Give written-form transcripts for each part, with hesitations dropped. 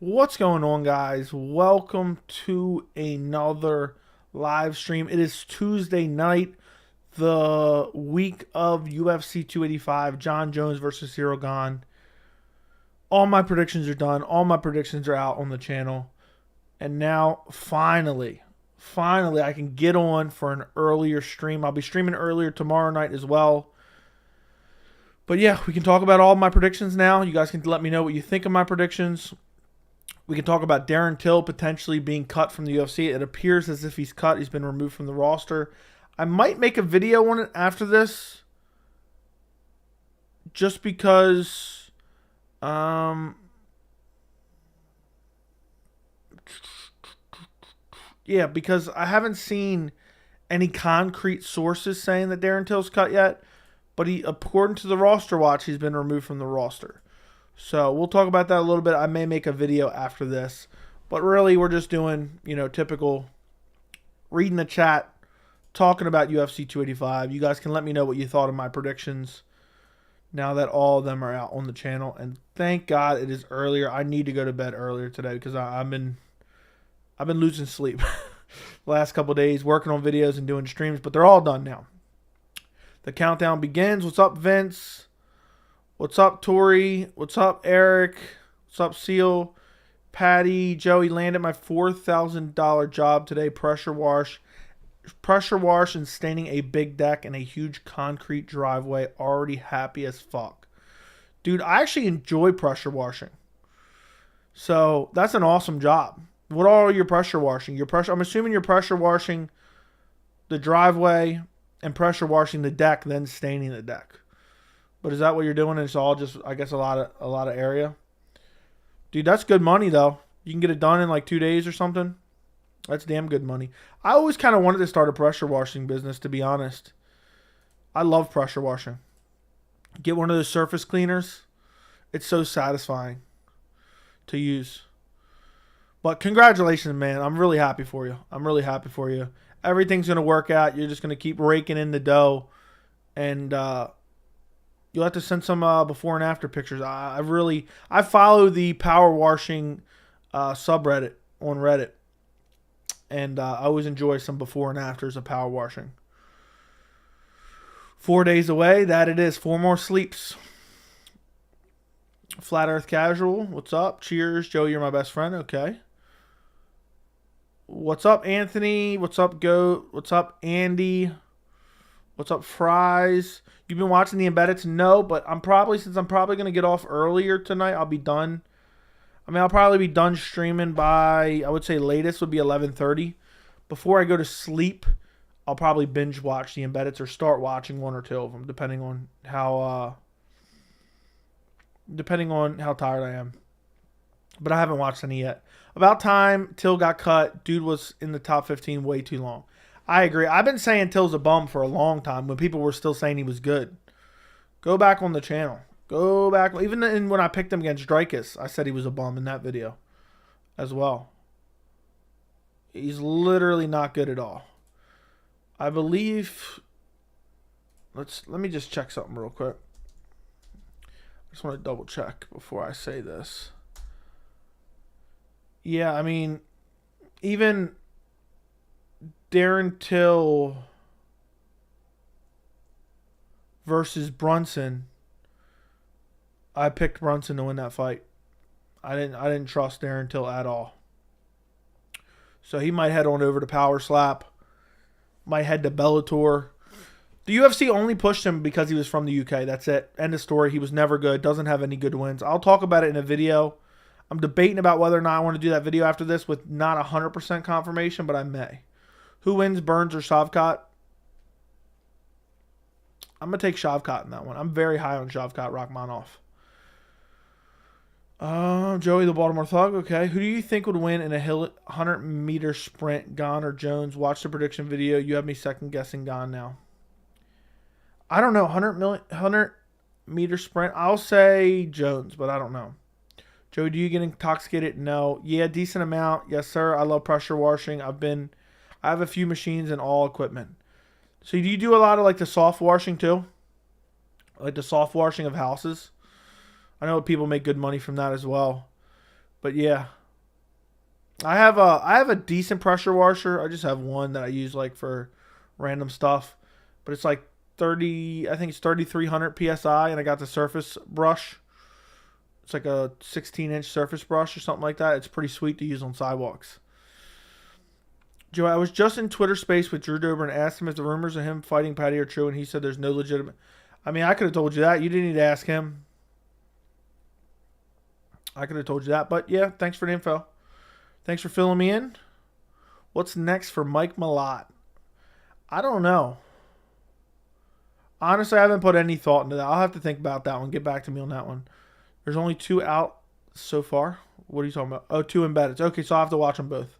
What's going on, guys? Welcome to another live stream. It is Tuesday night, the week of UFC 285, Jon Jones versus Ciryl Gane. All my predictions are done. All my predictions are out on the channel. And now, finally, I can get on for an earlier stream. I'll be streaming earlier tomorrow night as well. But yeah, we can talk about all my predictions now. You guys can let me know what you think of my predictions. We can talk about Darren Till potentially being cut from the UFC. It appears as if he's cut. He's been removed from the roster. I might make a video on it after this. Just because... yeah, because I haven't seen any concrete sources saying that Darren Till's cut yet. But according to the roster watch, he's been removed from the roster. So we'll talk about that a little bit. I may make a video after this. But really, we're just doing, typical reading the chat, talking about UFC 285. You guys can let me know what you thought of my predictions now that all of them are out on the channel. And thank God it is earlier. I need to go to bed earlier today because I've been losing sleep the last couple of days, working on videos and doing streams. But they're all done now. The countdown begins. What's up, Vince? What's up, Tori? What's up, Eric? What's up, Seal? Patty, Joey, landed my $4,000 job today. Pressure wash and staining a big deck in a huge concrete driveway. Already happy as fuck. Dude, I actually enjoy pressure washing. So that's an awesome job. What are you pressure washing? I'm assuming you're pressure washing the driveway and pressure washing the deck, then staining the deck. But is that what you're doing? It's all just, I guess, a lot of area. Dude, that's good money though. You can get it done in like 2 days or something. That's damn good money. I always kind of wanted to start a pressure washing business, to be honest. I love pressure washing. Get one of those surface cleaners. It's so satisfying to use. But congratulations, man. I'm really happy for you. Everything's going to work out. You're just going to keep raking in the dough. And you'll have to send some before and after pictures. I follow the power washing subreddit on Reddit. And I always enjoy some before and afters of power washing. 4 days away. That it is. 4 more sleeps. Flat Earth Casual. What's up? Cheers. Joe, you're my best friend. Okay. What's up, Anthony? What's up, Goat? What's up, Andy? What's up, Fries? You've been watching the embeddeds? No, but since I'm probably going to get off earlier tonight, I'll be done. I'll probably be done streaming by, I would say latest would be 11:30. Before I go to sleep, I'll probably binge watch the embeddeds or start watching one or two of them, depending on how tired I am. But I haven't watched any yet. About time Till got cut. Dude was in the top 15 way too long. I agree. I've been saying Till's a bum for a long time when people were still saying he was good. Go back on the channel. Go back. Even when I picked him against Dreykus, I said he was a bum in that video as well. He's literally not good at all. I believe... Let me just check something real quick. I just want to double check before I say this. Yeah, even Darren Till versus Brunson, I picked Brunson to win that fight. I didn't trust Darren Till at all. So he might head on over to Power Slap. Might head to Bellator. The UFC only pushed him because he was from the UK. That's it. End of story. He was never good. Doesn't have any good wins. I'll talk about it in a video. I'm debating about whether or not I want to do that video after this with not 100% confirmation, but I may. Who wins, Burns or Shavkat? I'm going to take Shavkat in that one. I'm very high on Shavkat Rakhmonov. Joey the Baltimore Thug. Okay. Who do you think would win in a 100-meter sprint, Gane or Jones? Watch the prediction video. You have me second-guessing Gane now. I don't know. 100-meter sprint. I'll say Jones, but I don't know. Joey, do you get intoxicated? No. Yeah, decent amount. Yes, sir. I love pressure washing. I have a few machines and all equipment. So do you do a lot of like the soft washing too? Like the soft washing of houses? I know people make good money from that as well. But yeah, I have a decent pressure washer. I just have one that I use like for random stuff, but it's like 30. I think it's 3,300 psi, and I got the surface brush. It's like a 16-inch surface brush or something like that. It's pretty sweet to use on sidewalks. Joe, I was just in Twitter space with Drew Dober and asked him if the rumors of him fighting Patty are true, and he said there's no legitimate. I mean, I could have told you that. You didn't need to ask him. I could have told you that. But yeah, thanks for the info. Thanks for filling me in. What's next for Mike Malott? I don't know. Honestly, I haven't put any thought into that. I'll have to think about that one. Get back to me on that one. There's only 2 out so far. What are you talking about? Oh, 2 embedded. Okay, so I'll have to watch them both.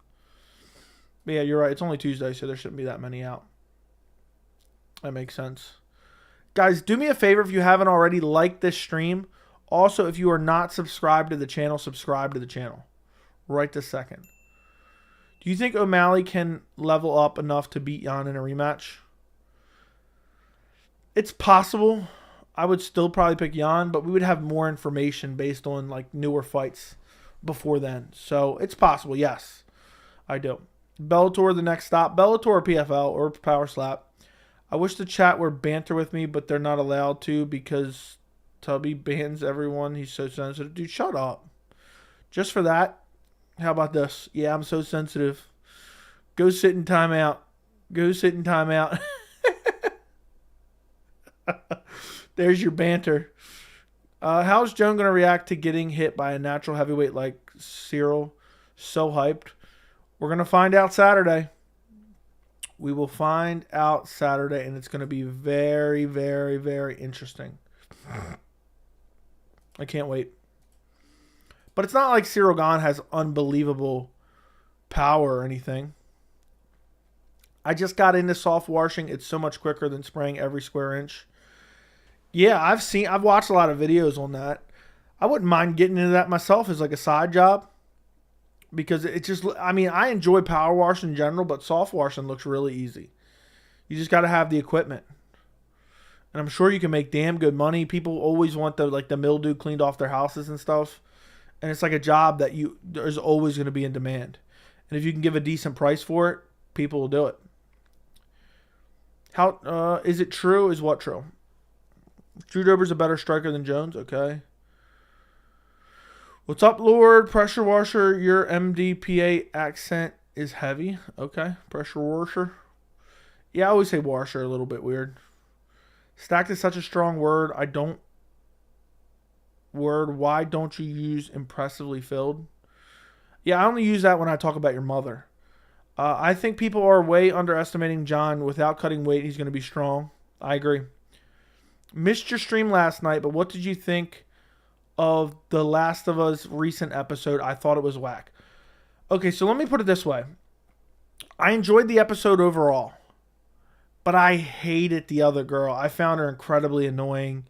But yeah, you're right. It's only Tuesday, so there shouldn't be that many out. That makes sense. Guys, do me a favor if you haven't already. Like this stream. Also, if you are not subscribed to the channel, subscribe to the channel. Right this second. Do you think O'Malley can level up enough to beat Jan in a rematch? It's possible. I would still probably pick Jan, but we would have more information based on like newer fights before then. So it's possible, yes. I do. Bellator, the next stop. Bellator or PFL or Power Slap. I wish the chat were banter with me, but they're not allowed to because Tubby bans everyone. He's so sensitive. Dude, shut up. Just for that, how about this? Yeah, I'm so sensitive. Go sit in timeout. Go sit in timeout. There's your banter. How's Joan going to react to getting hit by a natural heavyweight like Ciryl? So hyped. We're going to find out Saturday. We will find out Saturday, and it's going to be very, very, very interesting. I can't wait. But it's not like Ciryl Gane has unbelievable power or anything. I just got into soft washing. It's so much quicker than spraying every square inch. Yeah, I've watched a lot of videos on that. I wouldn't mind getting into that myself as like a side job. Because it just, I mean, I enjoy power washing in general, but soft washing looks really easy. You just got to have the equipment. And I'm sure you can make damn good money. People always want the mildew cleaned off their houses and stuff. And it's like a job that there's always going to be in demand. And if you can give a decent price for it, people will do it. How is it true? Is what true? Drew Dober's a better striker than Jones. Okay. What's up, Lord? Pressure washer. Your MDPA accent is heavy. Okay. Pressure washer. Yeah, I always say washer. A little bit weird. Stacked is such a strong word. Why don't you use impressively filled? Yeah, I only use that when I talk about your mother. I think people are way underestimating Jon. Without cutting weight, he's going to be strong. I agree. Missed your stream last night, but what did you think of The Last of Us recent episode? I thought it was whack. Okay, so let me put it this way. I enjoyed the episode overall, but I hated the other girl. I found her incredibly annoying.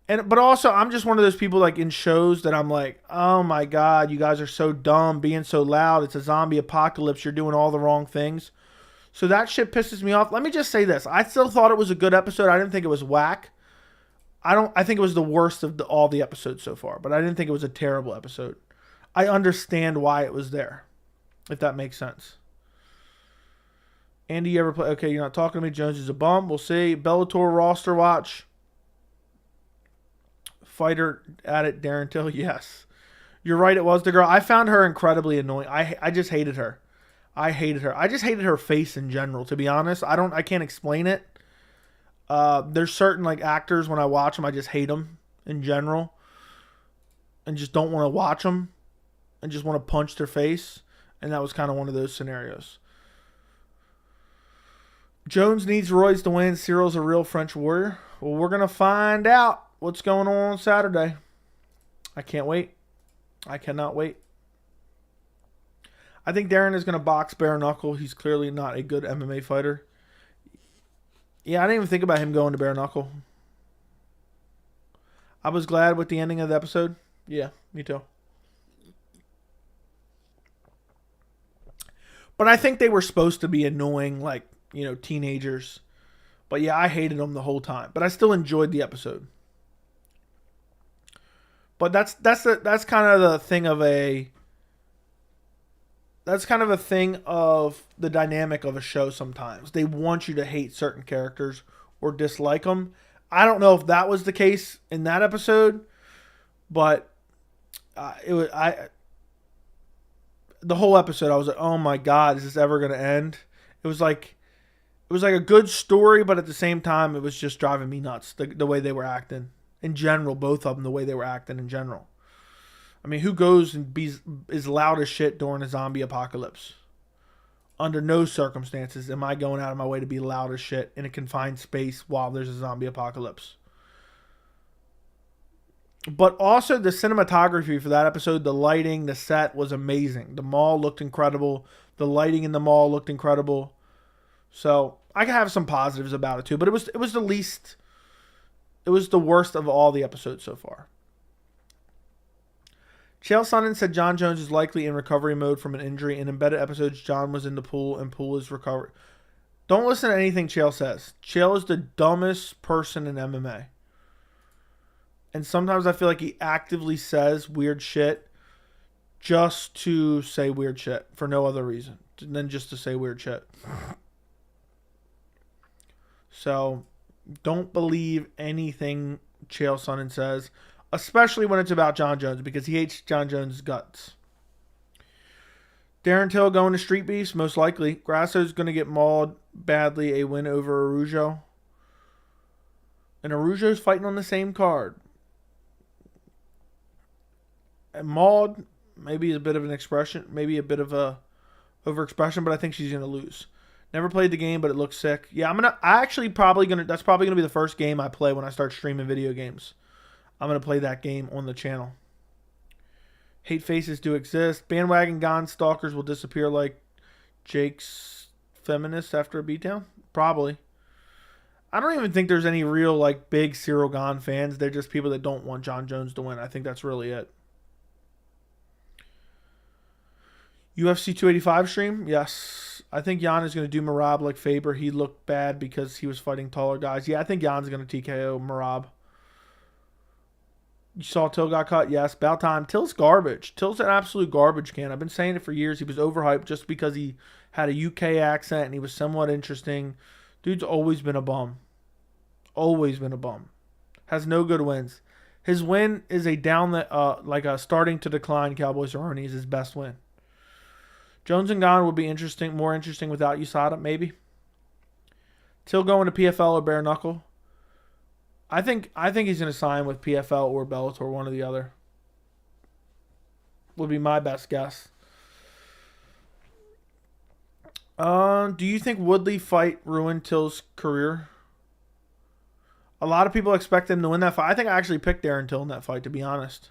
But also, I'm just one of those people like in shows that I'm like, oh my God, you guys are so dumb, being so loud. It's a zombie apocalypse. You're doing all the wrong things. So that shit pisses me off. Let me just say this. I still thought it was a good episode. I didn't think it was whack. I think it was the worst of all the episodes so far, but I didn't think it was a terrible episode. I understand why it was there, if that makes sense. Andy, you ever play? Okay, you're not talking to me. Jones is a bum. We'll see. Bellator roster watch. Fighter at it, Darren Till. Yes. You're right, it was the girl. I found her incredibly annoying. I just hated her. I just hated her face in general, to be honest. I can't explain it. There's certain like actors, when I watch them, I just hate them in general. And just don't want to watch them. And just want to punch their face. And that was kind of one of those scenarios. Jones needs Royce to win. Cyryl's a real French warrior. Well, we're going to find out what's going on Saturday. I can't wait. I cannot wait. I think Darren is going to box bare knuckle. He's clearly not a good MMA fighter. Yeah, I didn't even think about him going to bare knuckle. I was glad with the ending of the episode. Yeah, me too. But I think they were supposed to be annoying, like, teenagers. But yeah, I hated them the whole time. But I still enjoyed the episode. But that's kind of the thing of a that's kind of a thing of the dynamic of a show sometimes. They want you to hate certain characters or dislike them. I don't know if that was the case in that episode, but it was the whole episode I was like, "Oh my god, is this ever going to end?" It was like a good story, but at the same time it was just driving me nuts the way they were acting in general, both of them, the way they were acting in general. I mean, who goes and is loud as shit during a zombie apocalypse? Under no circumstances am I going out of my way to be loud as shit in a confined space while there's a zombie apocalypse. But also the cinematography for that episode, the lighting, the set was amazing. The mall looked incredible. The lighting in the mall looked incredible. So I can have some positives about it too. But it was the worst of all the episodes so far. Chael Sonnen said Jon Jones is likely in recovery mode from an injury. In embedded episodes, Jon was in the pool and Pool is recovered. Don't listen to anything Chael says. Chael is the dumbest person in MMA. And sometimes I feel like he actively says weird shit just to say weird shit for no other reason than just to say weird shit. So don't believe anything Chael Sonnen says, especially when it's about Jon Jones, because he hates Jon Jones' guts. Darren Till going to Street Beefs, most likely. Grasso's going to get mauled badly, a win over Araujo. And Araujo's fighting on the same card. And mauled, maybe a bit of an expression, maybe a bit of a overexpression, but I think she's going to lose. Never played the game, but it looks sick. Yeah, that's probably going to be the first game I play when I start streaming video games. I'm going to play that game on the channel. Hate faces do exist. Bandwagon Gone stalkers will disappear like Jake's feminist after a beatdown? Probably. I don't even think there's any real like big Ciryl Gane fans. They're just people that don't want Jon Jones to win. I think that's really it. UFC 285 stream? Yes. I think Jan is going to do Merab like Faber. He looked bad because he was fighting taller guys. Yeah, I think Jan's going to TKO Merab. You saw Till got cut? Yes. About time. Till's garbage. Till's an absolute garbage can. I've been saying it for years. He was overhyped just because he had a UK accent and he was somewhat interesting. Dude's always been a bum. Always been a bum. Has no good wins. His win is a starting to decline Cowboy Cerrone is his best win. Jones and Gane would be more interesting without USADA, maybe. Till going to PFL or bare knuckle. I think he's going to sign with PFL or Bellator, one or the other. Would be my best guess. Do you think Woodley fight ruined Till's career? A lot of people expect him to win that fight. I think I actually picked Darren Till in that fight, to be honest.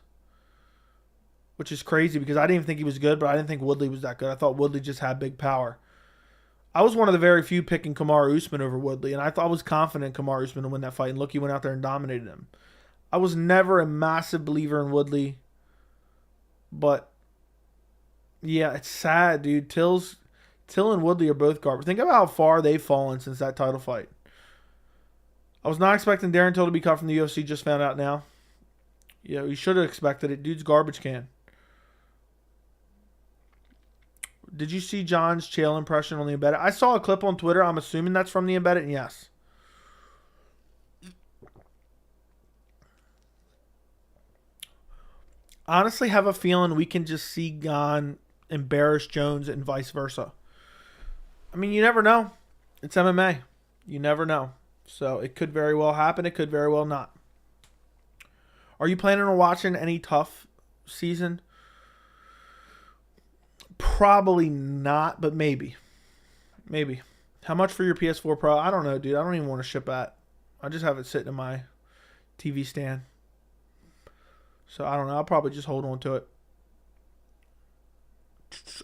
Which is crazy because I didn't even think he was good, but I didn't think Woodley was that good. I thought Woodley just had big power. I was one of the very few picking Kamaru Usman over Woodley, and I was confident Kamaru Usman would win that fight, and look, he went out there and dominated him. I was never a massive believer in Woodley, but yeah, it's sad, dude. Till and Woodley are both garbage. Think about how far they've fallen since that title fight. I was not expecting Darren Till to be cut from the UFC, just found out now. Yeah, you should have expected it. Dude's garbage can. Did you see John's Chael impression on the embedded? I saw a clip on Twitter. I'm assuming that's from the embedded. And yes. Honestly, have a feeling we can just see Gane embarrass Jones and vice versa. I mean, you never know. It's MMA. You never know. So it could very well happen. It could very well not. Are you planning on watching any tough season? Probably not, but maybe. Maybe. How much for your PS4 Pro? I don't know, dude. I don't even want to ship that. I just have it sitting in my TV stand. So I don't know. I'll probably just hold on to it.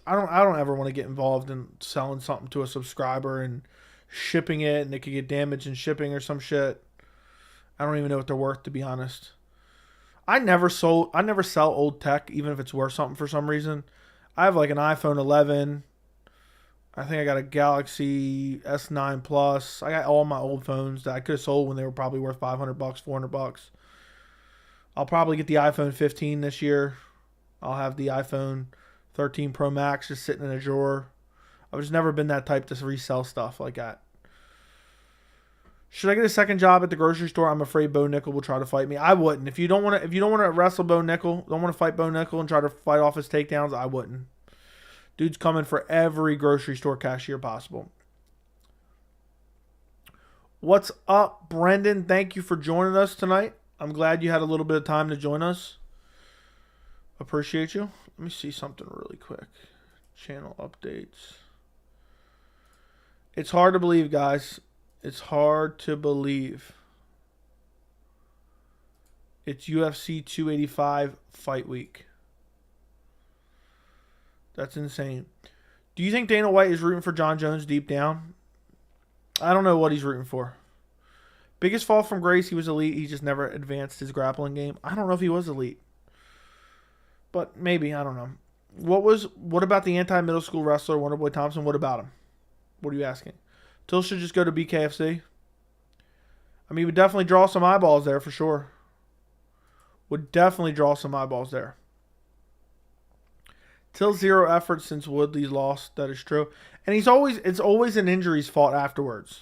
I don't ever want to get involved in selling something to a subscriber and shipping it, and it could get damaged in shipping or some shit. I don't even know what they're worth, to be honest. I never sell old tech, even if it's worth something for some reason. I have like an iPhone 11. I think I got a Galaxy S9 Plus. I got all my old phones that I could have sold when they were probably worth $500, $400. I'll probably get the iPhone 15 this year. I'll have the iPhone 13 Pro Max just sitting in a drawer. I've just never been that type to resell stuff like that. Should I get a second job at the grocery store? I'm afraid Bo Nickel will try to fight me. I wouldn't. If you don't want to wrestle Bo Nickel, don't want to fight Bo Nickel and try to fight off his takedowns, I wouldn't. Dude's coming for every grocery store cashier possible. What's up, Brendan? Thank you for joining us tonight. I'm glad you had a little bit of time to join us. Appreciate you. Let me see something really quick. Channel updates. It's hard to believe, guys. It's hard to believe. It's UFC 285 fight week. That's insane. Do you think Dana White is rooting for Jon Jones deep down? I don't know what he's rooting for. Biggest fall from grace, he was elite. He just never advanced his grappling game. I don't know if he was elite. But maybe, I don't know. What about the anti-middle school wrestler, Wonderboy Thompson? What about him? What are you asking? Till should just go to BKFC? I mean, he would definitely draw some eyeballs there for sure. Would definitely draw some eyeballs there. Till 0 effort since Woodley's lost. That is true. And it's always an injury's fault afterwards.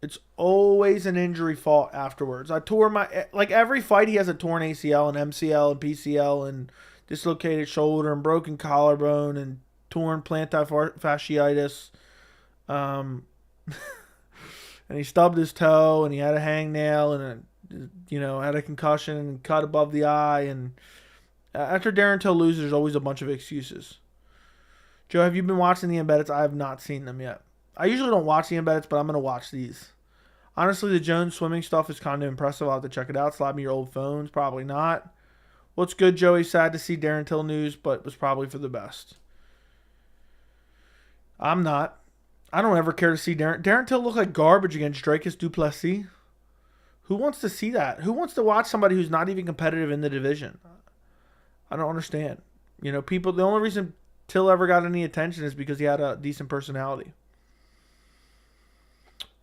It's always an injury fault afterwards. I tore every fight he has a torn ACL and MCL and PCL and dislocated shoulder and broken collarbone and torn plantar fasciitis. And he stubbed his toe and he had a hangnail and had a concussion and cut above the eye. And after Darren Till loses, there's always a bunch of excuses. Joe, have you been watching the embeddeds? I have not seen them yet. I usually don't watch the embeddeds, but I'm going to watch these. Honestly, the Jones swimming stuff is kind of impressive. I'll have to check it out. Slap me your old phones. Probably not. What's good, Joey? Sad to see Darren Till news, but was probably for the best. I'm not. I don't ever care to see Darren Till look like garbage against Dracus Duplessis. Who wants to see that? Who wants to watch somebody who's not even competitive in the division? I don't understand. People, the only reason Till ever got any attention is because he had a decent personality.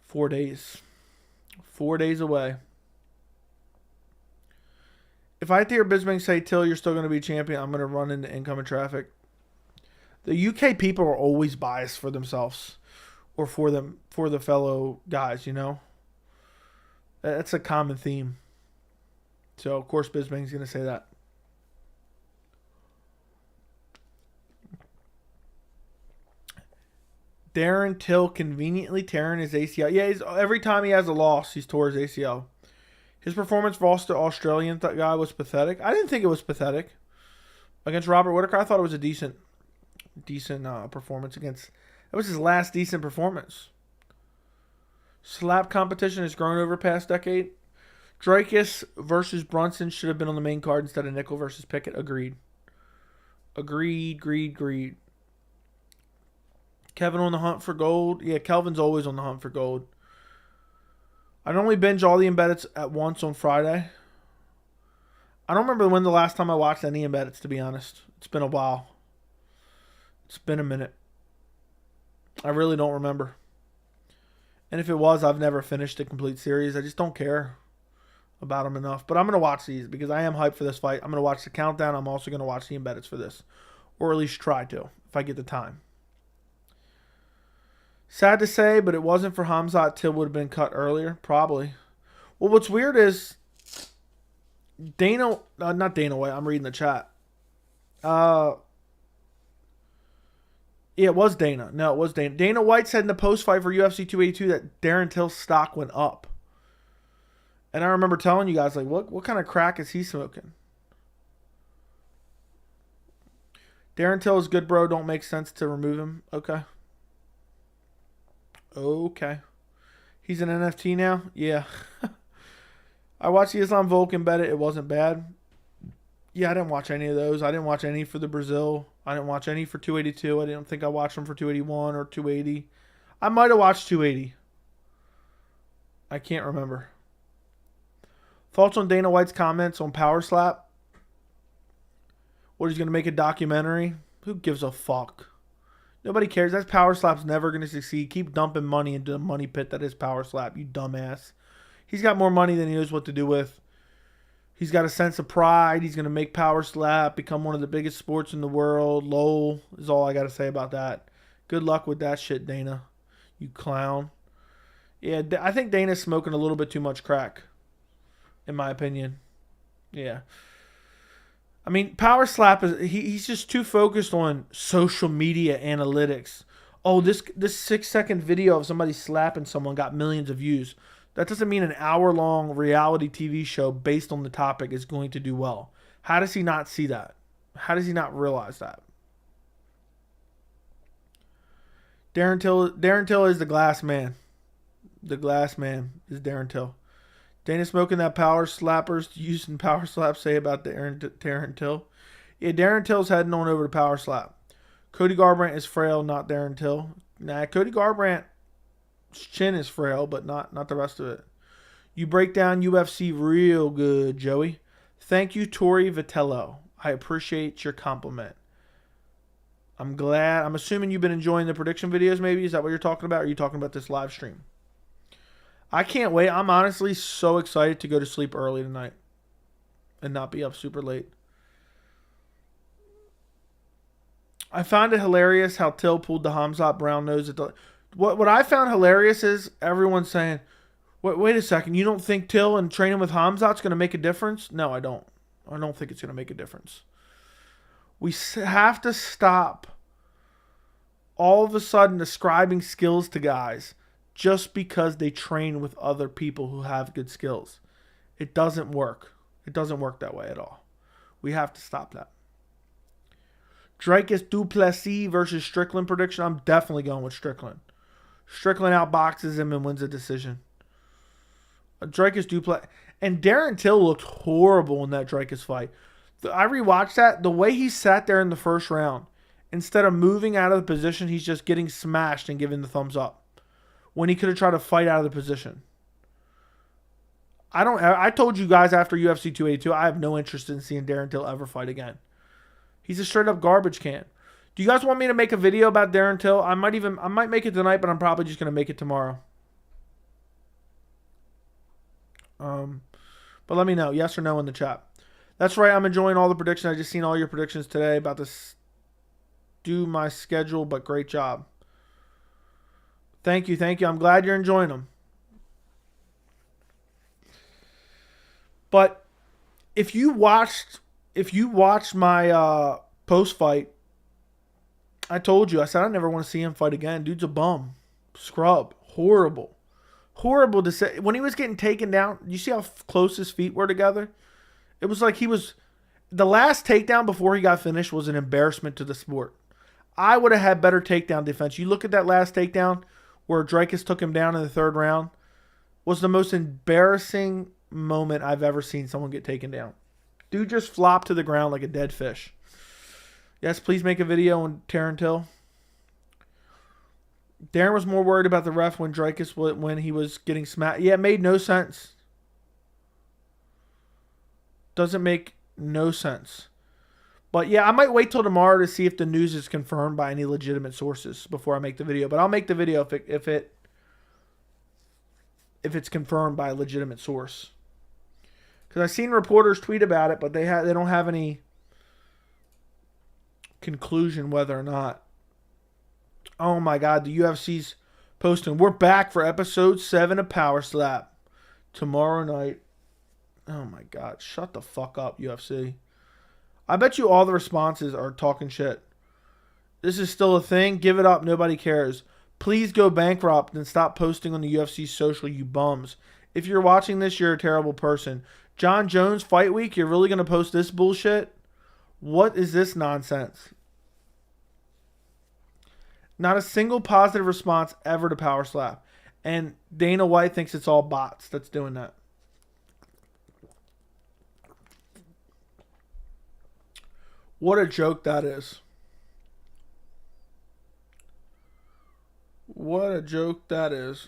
4 days. 4 days away. If I hear Bisbing say, Till, you're still going to be champion, I'm going to run into incoming traffic. The UK people are always biased for themselves. Or for the fellow guys, That's a common theme. So, of course, Bisbing's going to say that. Darren Till conveniently tearing his ACL. Yeah, every time he has a loss, he's tore his ACL. His performance versus the Australian guy was pathetic. I didn't think it was pathetic. Against Robert Whittaker, I thought it was a decent performance against... That was his last decent performance. Slap competition has grown over the past decade. Dracus versus Brunson should have been on the main card instead of Nickel versus Pickett. Agreed. Kevin on the hunt for gold. Yeah, Kelvin's always on the hunt for gold. I normally binge all the embeddeds at once on Friday. I don't remember when the last time I watched any embeddeds, to be honest. It's been a while. It's been a minute. I really don't remember. And if it was, I've never finished a complete series. I just don't care about them enough. But I'm going to watch these because I am hyped for this fight. I'm going to watch the countdown. I'm also going to watch the embeddeds for this. Or at least try to, if I get the time. Sad to say, but it wasn't for Hamzat. Till would have been cut earlier. Probably. Well, what's weird is not Dana White. I'm reading the chat. Yeah, it was Dana. No, it was Dana. Dana White said in the post-fight for UFC 282 that Darren Till's stock went up. And I remember telling you guys, like, what kind of crack is he smoking? Darren Till is good, bro. Don't make sense to remove him. Okay. He's an NFT now? Yeah. I watched the Islam Volk embedded. It wasn't bad. Yeah, I didn't watch any of those. I didn't watch any for the Brazil. I didn't watch any for 282. I didn't think I watched them for 281 or 280. I might have watched 280. I can't remember. Thoughts on Dana White's comments on Power Slap? What, he's going to make a documentary? Who gives a fuck? Nobody cares. That Power Slap's never going to succeed. Keep dumping money into the money pit that is Power Slap, you dumbass. He's got more money than he knows what to do with. He's got a sense of pride. He's going to make power slap, become one of the biggest sports in the world. Lol is all I got to say about that. Good luck with that shit, Dana. You clown. Yeah, I think Dana's smoking a little bit too much crack, in my opinion. Yeah. I mean, power slap he's just too focused on social media analytics. Oh, this 6-second video of somebody slapping someone got millions of views. That doesn't mean an hour-long reality TV show based on the topic is going to do well. How does he not see that? How does he not realize that? Darren Till is the glass man. The glass man is Darren Till. Dana smoking that power slappers using power slap say about Darren Till. Yeah, Darren Till's heading on over to power slap. Cody Garbrandt is frail, not Darren Till. Nah, Cody Garbrandt's chin is frail, but not the rest of it. You break down UFC real good, Joey. Thank you, Tori Vitello. I appreciate your compliment. I'm glad. I'm assuming you've been enjoying the prediction videos, maybe? Is that what you're talking about? Or are you talking about this live stream? I can't wait. I'm honestly so excited to go to sleep early tonight and not be up super late. I found it hilarious how Till pulled the Hamzat brown nose. What I found hilarious is everyone saying, wait a second, you don't think Till and training with Hamzat's going to make a difference? No, I don't. I don't think it's going to make a difference. We have to stop all of a sudden ascribing skills to guys just because they train with other people who have good skills. It doesn't work. It doesn't work that way at all. We have to stop that. Dricus du Plessis versus Strickland prediction. I'm definitely going with Strickland. Strickland outboxes him and wins a decision. Dricus du Plessis. And Darren Till looked horrible in that Dricus fight. I rewatched that. The way he sat there in the first round, instead of moving out of the position, he's just getting smashed and giving the thumbs up. When he could have tried to fight out of the position. I told you guys after UFC 282, I have no interest in seeing Darren Till ever fight again. He's a straight up garbage can. Do you guys want me to make a video about Darren Till? I might make it tonight, but I'm probably just going to make it tomorrow. But let me know, yes or no in the chat. That's right, I'm enjoying all the predictions. I just seen all your predictions today about this. Do my schedule, but great job. Thank you. I'm glad you're enjoying them. But if you watched my post fight, I told you, I said I never want to see him fight again. Dude's a bum. Scrub. Horrible to say. When he was getting taken down, you see how close his feet were together? It was like the last takedown before he got finished was an embarrassment to the sport. I would have had better takedown defense. You look at that last takedown where Dricus took him down in the third round, was the most embarrassing moment I've ever seen someone get taken down. Dude just flopped to the ground like a dead fish. Yes, please make a video on Darren Till. Darren was more worried about the ref when he was getting smacked. Yeah, it made no sense. Doesn't make no sense. But yeah, I might wait till tomorrow to see if the news is confirmed by any legitimate sources before I make the video. But I'll make the video if it's confirmed by a legitimate source. Because I've seen reporters tweet about it, but they don't have any conclusion whether or not. Oh my God, the UFC's posting. We're back for episode 7 of Power Slap tomorrow night. Oh my God, shut the fuck up, UFC. I bet you all the responses are talking shit. This is still a thing. Give it up. Nobody cares. Please go bankrupt and stop posting on the UFC social, you bums. If you're watching this, you're a terrible person. Jon Jones fight week, you're really going to post this bullshit? What is this nonsense? Not a single positive response ever to Power Slap. And Dana White thinks it's all bots that's doing that. What a joke that is. What a joke that is.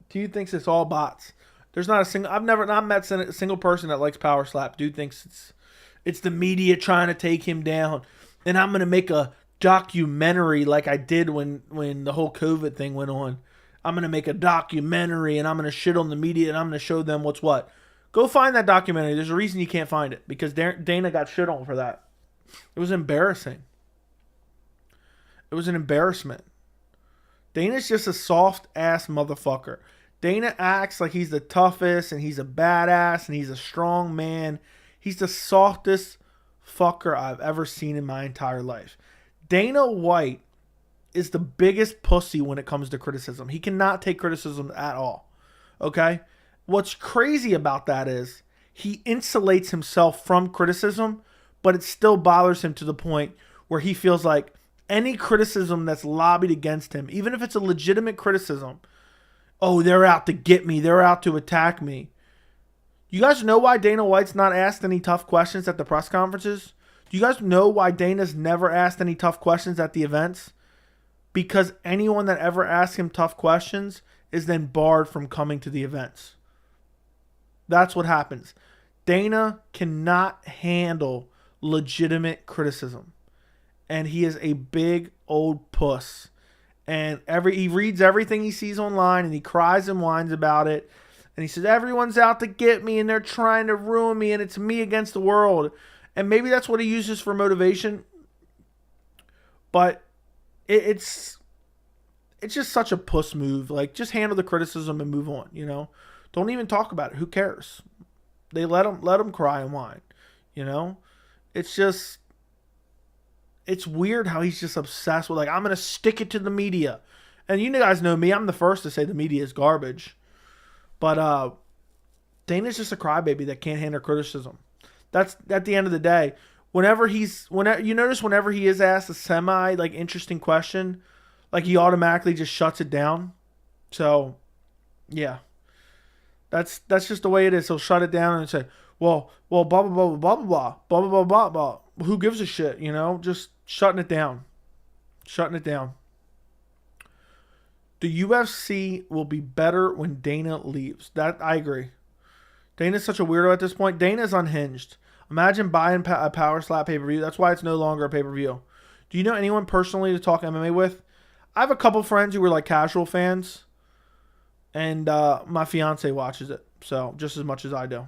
Dude thinks it's all bots. There's not a single. I've not met a single person that likes Power Slap. Dude thinks it's the media trying to take him down. And I'm gonna make a documentary like I did when the whole COVID thing went on. I'm going to make a documentary and I'm going to shit on the media and I'm going to show them what's what. Go find that documentary. There's a reason you can't find it because Dana got shit on for that. It was embarrassing. It was an embarrassment. Dana's just a soft ass motherfucker. Dana acts like he's the toughest and he's a badass and he's a strong man. He's the softest fucker I've ever seen in my entire life. Dana White is the biggest pussy when it comes to criticism. He cannot take criticism at all. Okay? What's crazy about that is he insulates himself from criticism, but it still bothers him to the point where he feels like any criticism that's lobbied against him, even if it's a legitimate criticism, oh, they're out to get me. They're out to attack me. You guys know why Dana White's not asked any tough questions at the press conferences? Do you guys know why Dana's never asked any tough questions at the events? Because anyone that ever asks him tough questions is then barred from coming to the events. That's what happens. Dana cannot handle legitimate criticism. And he is a big old puss. And he reads everything he sees online and he cries and whines about it. And he says, everyone's out to get me and they're trying to ruin me and it's me against the world. And maybe that's what he uses for motivation. But it's just such a puss move. Like, just handle the criticism and move on, you know? Don't even talk about it. Who cares? They let him cry and whine, you know? It's just, it's weird how he's just obsessed with, like, I'm going to stick it to the media. And you guys know me. I'm the first to say the media is garbage. But Dana's just a crybaby that can't handle criticism. That's at the end of the day. Whenever you notice whenever he is asked a semi like interesting question, like he automatically just shuts it down. So, yeah, that's just the way it is. He'll shut it down and say, well, blah blah blah blah blah blah blah blah blah blah. Who gives a shit? You know, just shutting it down, shutting it down. The UFC will be better when Dana leaves. That I agree. Dana's such a weirdo at this point. Dana's unhinged. Imagine buying a Power Slap pay-per-view. That's why it's no longer a pay-per-view. Do you know anyone personally to talk MMA with? I have a couple friends who were like casual fans. And my fiance watches it. So, just as much as I do.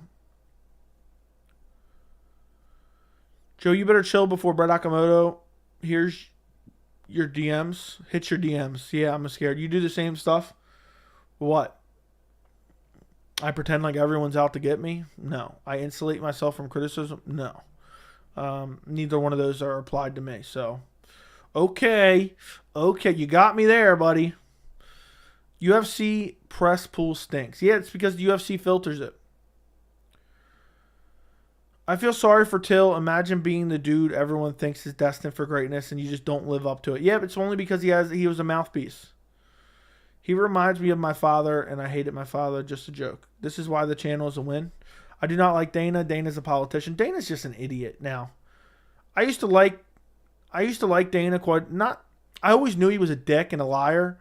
Joe, you better chill before Brett Akamoto. Here's your DMs. Hit your DMs. Yeah, I'm scared. You do the same stuff? What? I pretend like everyone's out to get me? No. I insulate myself from criticism? No. Neither one of those are applied to me. So, okay. Okay, you got me there, buddy. UFC press pool stinks. Yeah, it's because the UFC filters it. I feel sorry for Till. Imagine being the dude everyone thinks is destined for greatness and you just don't live up to it. Yeah, but it's only because he was a mouthpiece. He reminds me of my father, and I hated my father. Just a joke. This is why the channel is a win. I do not like Dana. Dana's a politician. Dana's just an idiot now. I used to like Dana quite not. I always knew he was a dick and a liar,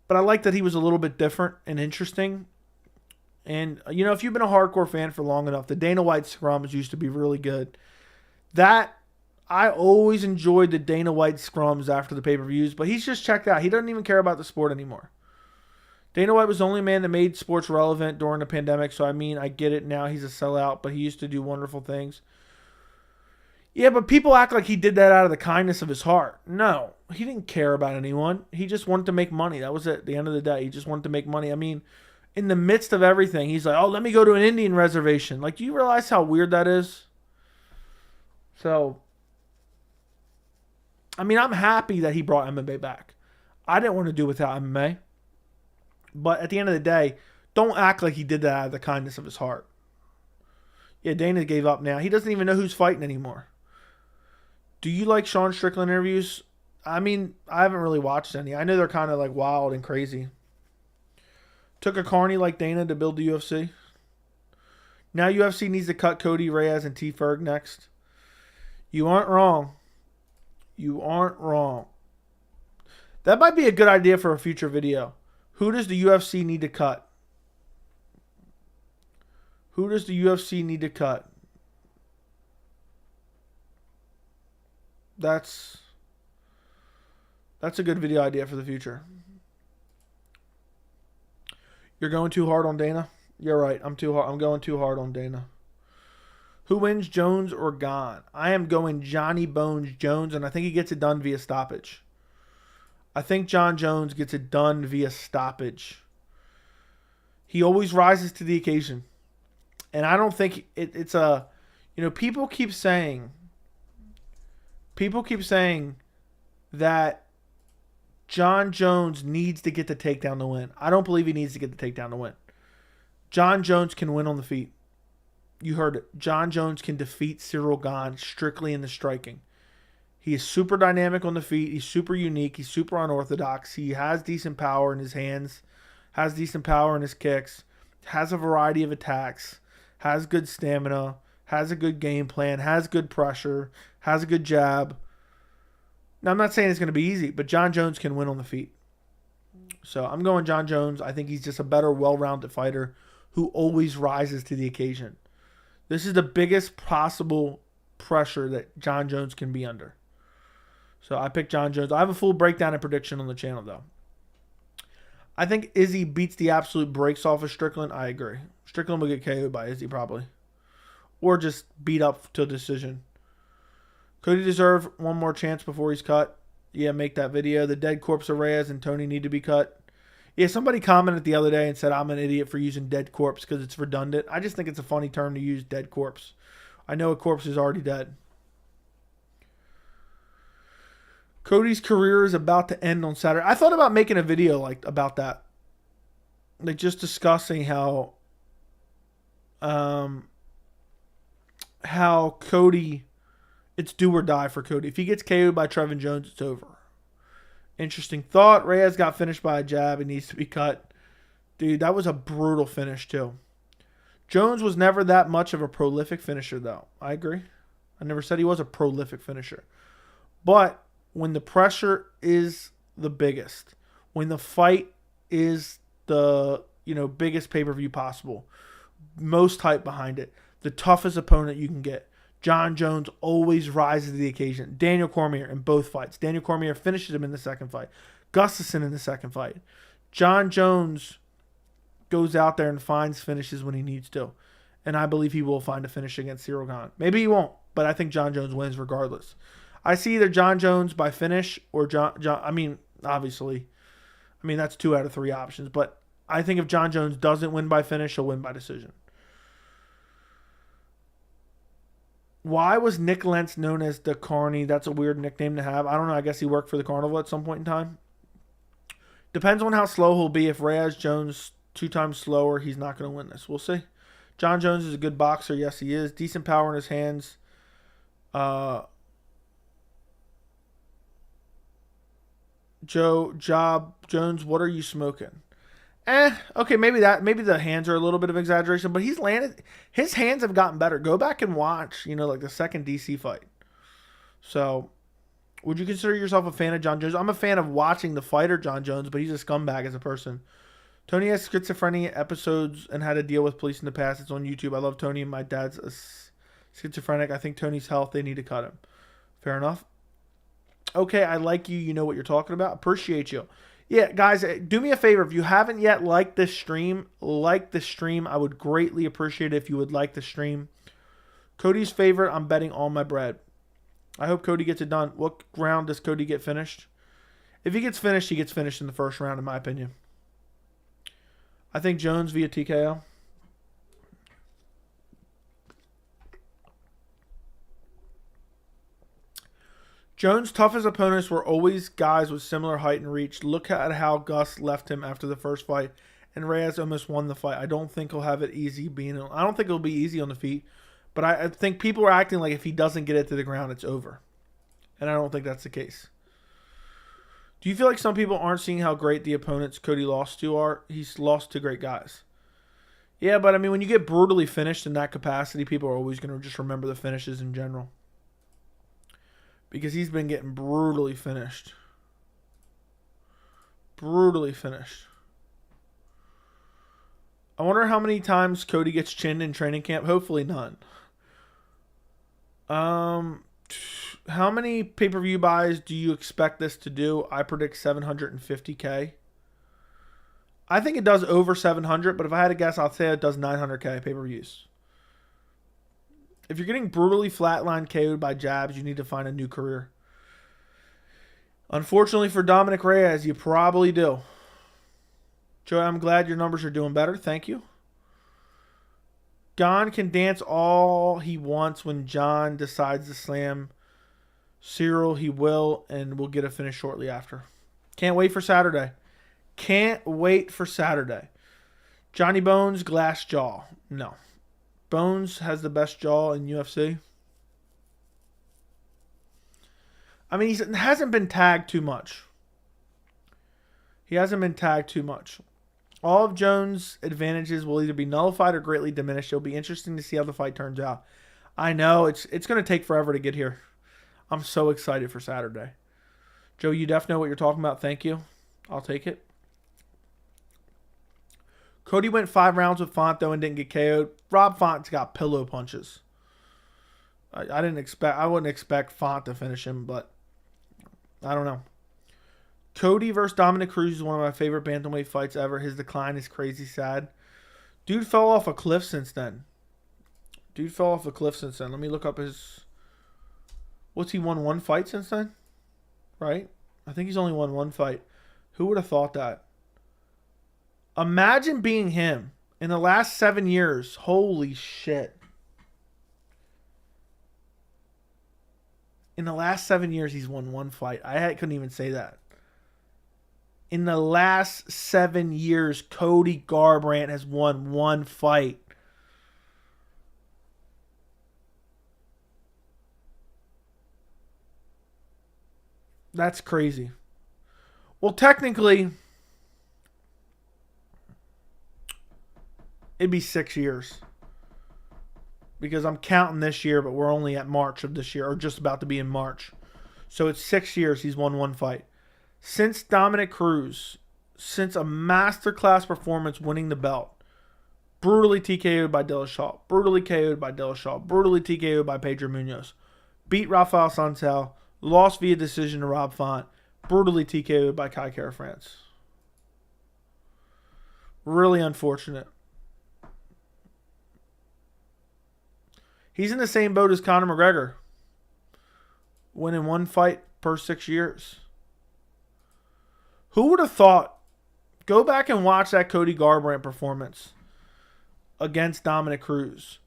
but I like that he was a little bit different and interesting. And you know, if you've been a hardcore fan for long enough, the Dana White scrums used to be really good. I always enjoyed the Dana White scrums after the pay-per-views, but he's just checked out. He doesn't even care about the sport anymore. Dana White was the only man that made sports relevant during the pandemic, so I mean, I get it now. He's a sellout, but he used to do wonderful things. Yeah, but people act like he did that out of the kindness of his heart. No, he didn't care about anyone. He just wanted to make money. That was it. At the end of the day, he just wanted to make money. I mean, in the midst of everything, he's like, oh, let me go to an Indian reservation. Like, do you realize how weird that is? So, I mean, I'm happy that he brought MMA back. I didn't want to do without MMA. But at the end of the day, don't act like he did that out of the kindness of his heart. Yeah, Dana gave up now. He doesn't even know who's fighting anymore. Do you like Sean Strickland interviews? I mean, I haven't really watched any. I know they're kind of like wild and crazy. Took a carny like Dana to build the UFC. Now UFC needs to cut Cody Reyes and T. Ferg next. You aren't wrong. You aren't wrong. That might be a good idea for a future video. Who does the UFC need to cut? Who does the UFC need to cut? That's a good video idea for the future. You're going too hard on Dana? You're right. I'm going too hard on Dana. Who wins, Jones or Gane? I am going Johnny Bones Jones, and I think he gets it done via stoppage. I think Jon Jones gets it done via stoppage. He always rises to the occasion. And I don't think it's a... You know, people keep saying that Jon Jones needs to get the takedown to win. I don't believe he needs to get the takedown to win. Jon Jones can win on the feet. You heard it. Jon Jones can defeat Ciryl Gane strictly in the striking. He is super dynamic on the feet. He's super unique. He's super unorthodox. He has decent power in his hands, has decent power in his kicks, has a variety of attacks, has good stamina, has a good game plan, has good pressure, has a good jab. Now, I'm not saying it's going to be easy, but Jon Jones can win on the feet. So I'm going Jon Jones. I think he's just a better, well-rounded fighter who always rises to the occasion. This is the biggest possible pressure that Jon Jones can be under. So I picked Jon Jones. I have a full breakdown and prediction on the channel, though. I think Izzy beats the absolute brakes off of Strickland. I agree. Strickland will get KO'd by Izzy probably. Or just beat up to a decision. Could he deserve one more chance before he's cut? Yeah, make that video. The dead corpse of Reyes and Tony need to be cut. Yeah, somebody commented the other day and said I'm an idiot for using dead corpse because it's redundant. I just think it's a funny term to use, dead corpse. I know a corpse is already dead. Cody's career is about to end on Saturday. I thought about making a video about that. Like just discussing how Cody, it's do or die for Cody. If he gets KO'd by Trevin Jones, it's over. Interesting thought. Reyes got finished by a jab. He needs to be cut. Dude, that was a brutal finish too. Jones was never that much of a prolific finisher though. I agree. I never said he was a prolific finisher. But when the pressure is the biggest, when the fight is the biggest pay-per-view possible, most hype behind it, the toughest opponent you can get, Jon Jones always rises to the occasion. Daniel Cormier in both fights. Daniel Cormier finishes him in the second fight. Gustafsson in the second fight. Jon Jones goes out there and finds finishes when he needs to. And I believe he will find a finish against Ciryl Gane. Maybe he won't, but I think Jon Jones wins regardless. I see either Jon Jones by finish or obviously. That's 2 out of 3 options. But I think if Jon Jones doesn't win by finish, he'll win by decision. Why was Nick Lentz known as the Carney? That's a weird nickname to have. I don't know. I guess he worked for the Carnival at some point in time. Depends on how slow he'll be. If Reyes Jones 2 times slower, he's not going to win this. We'll see. Jon Jones is a good boxer. Yes, he is. Decent power in his hands. Jones, what are you smoking? Okay, maybe the hands are a little bit of exaggeration, but his hands have gotten better. Go back and watch, like the second DC fight. So, would you consider yourself a fan of Jon Jones? I'm a fan of watching the fighter Jon Jones, but he's a scumbag as a person. Tony has schizophrenia episodes and had to deal with police in the past. It's on YouTube. I love Tony, and my dad's a schizophrenic. I think Tony's health, they need to cut him. Fair enough. Okay, I like you. You know what you're talking about. Appreciate you. Yeah, guys, do me a favor. If you haven't yet liked this stream, like the stream. I would greatly appreciate it if you would like the stream. Cody's favorite, I'm betting all my bread. I hope Cody gets it done. What round does Cody get finished? If he gets finished, he gets finished in the first round, in my opinion. I think Jones via TKO. Jones' toughest opponents were always guys with similar height and reach. Look at how Gus left him after the first fight, and Reyes almost won the fight. I don't think he'll have it easy I don't think it'll be easy on the feet, but I think people are acting like if he doesn't get it to the ground, it's over. And I don't think that's the case. Do you feel like some people aren't seeing how great the opponents Cody lost to are? He's lost to great guys. Yeah, but when you get brutally finished in that capacity, people are always going to just remember the finishes in general. Because he's been getting brutally finished. Brutally finished. I wonder how many times Cody gets chinned in training camp. Hopefully none. How many pay-per-view buys do you expect this to do? I predict 750K. I think it does over 700, but if I had to guess, I'll say it does 900K pay-per-views. If you're getting brutally flatline KO'd by jabs, you need to find a new career. Unfortunately for Dominic Reyes, you probably do. Joey, I'm glad your numbers are doing better. Thank you. Gane can dance all he wants when Jon decides to slam Ciryl. He will, and we'll get a finish shortly after. Can't wait for Saturday. Can't wait for Saturday. Johnny Bones, glass jaw. No. Bones has the best jaw in UFC. I mean, he hasn't been tagged too much. All of Jones' advantages will either be nullified or greatly diminished. It'll be interesting to see how the fight turns out. I know, it's going to take forever to get here. I'm so excited for Saturday. Joe, you definitely know what you're talking about. Thank you. I'll take it. Cody went 5 rounds with Font, though, and didn't get KO'd. Rob Font's got pillow punches. I wouldn't expect Font to finish him, but I don't know. Cody versus Dominic Cruz is one of my favorite bantamweight fights ever. His decline is crazy sad. Dude fell off a cliff since then. Let me look up his... What's he won 1 fight since then? Right? I think he's only won 1 fight. Who would have thought that? Imagine being him in the last 7 years. Holy shit. In the last 7 years, he's won 1 fight. I couldn't even say that. In the last 7 years, Cody Garbrandt has won 1 fight. That's crazy. Well, technically, it'd be 6 years. Because I'm counting this year, but we're only at March of this year, or just about to be in March. So it's 6 years he's won 1 fight. Since Dominic Cruz, since a masterclass performance winning the belt, brutally TKO'd by Dillashaw, brutally KO'd by Dillashaw, brutally TKO'd by Pedro Munoz, beat Rafael Santel, lost via decision to Rob Font, brutally TKO'd by Kai Kara France. Really unfortunate. He's in the same boat as Conor McGregor, winning 1 fight per 6 years. Who would have thought? Go back and watch that Cody Garbrandt performance against Dominic Cruz.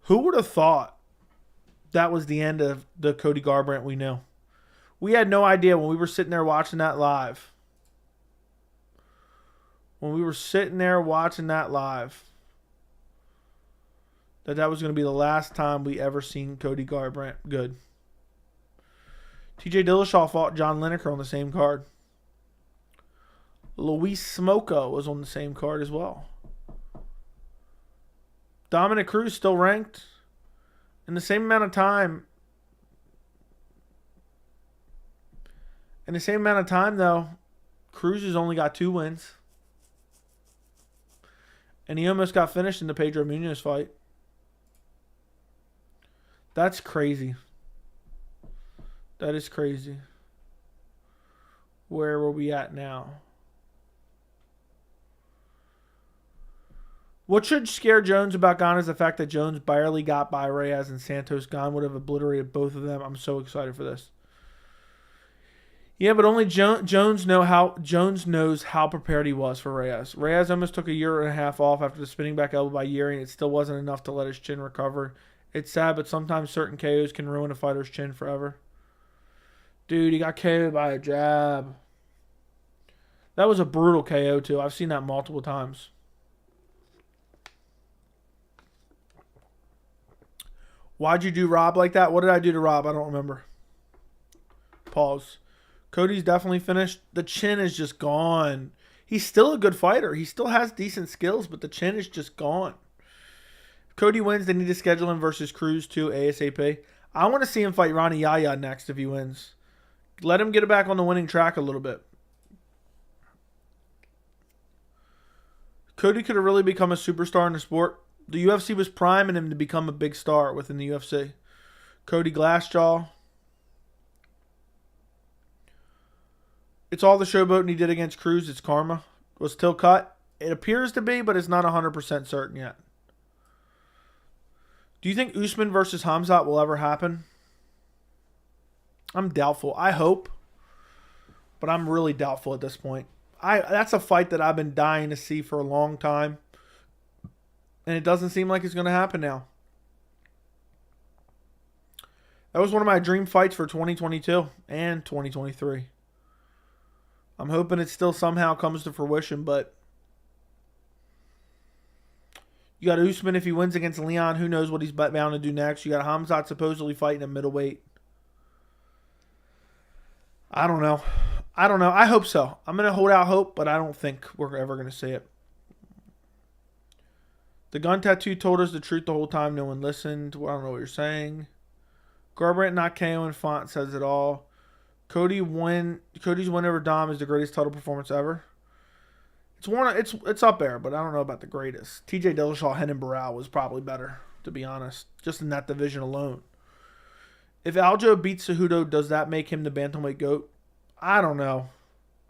Who would have thought that was the end of the Cody Garbrandt we knew? We had no idea when we were sitting there watching that live. That was going to be the last time we ever seen Cody Garbrandt good. TJ Dillashaw fought John Lineker on the same card. Luis Smoko was on the same card as well. Dominic Cruz still ranked. In the same amount of time. Though, Cruz has only got 2 wins. And he almost got finished in the Pedro Munoz fight. That's crazy. That is crazy. Where were we at now? What should scare Jones about Gane is the fact that Jones barely got by Reyes and Santos. Gane would have obliterated both of them. I'm so excited for this. Yeah, but only Jones knows how prepared he was for Reyes. Reyes almost took a year and a half off after the spinning back elbow by Yuri, and it still wasn't enough to let his chin recover. It's sad, but sometimes certain KOs can ruin a fighter's chin forever. Dude, he got KO'd by a jab. That was a brutal KO, too. I've seen that multiple times. Why'd you do Rob like that? What did I do to Rob? I don't remember. Pause. Cody's definitely finished. The chin is just gone. He's still a good fighter. He still has decent skills, but the chin is just gone. If Cody wins, they need to schedule him versus Cruz too, ASAP. I want to see him fight Ronnie Yaya next if he wins. Let him get it back on the winning track a little bit. Cody could have really become a superstar in the sport. The UFC was priming him to become a big star within the UFC. Cody Glassjaw. It's all the showboating he did against Cruz. It's karma. Was Till cut? It appears to be, but it's not 100% certain yet. Do you think Usman versus Khamzat will ever happen? I'm doubtful. I hope, but I'm really doubtful at this point. That's a fight that I've been dying to see for a long time, and it doesn't seem like it's going to happen now. That was one of my dream fights for 2022 and 2023. I'm hoping it still somehow comes to fruition, but you got Usman if he wins against Leon. Who knows what he's bound to do next. You got Khamzat supposedly fighting at middleweight. I don't know. I hope so. I'm going to hold out hope, but I don't think we're ever going to see it. The gun tattoo told us the truth the whole time. No one listened. I don't know what you're saying. Garbrandt not KO and Font says it all. Cody's win over Dom is the greatest title performance ever. It's up there, but I don't know about the greatest. TJ Dillashaw, Henan Barrow was probably better, to be honest, just in that division alone. If Aljo beats Cejudo, does that make him the bantamweight GOAT? I don't know.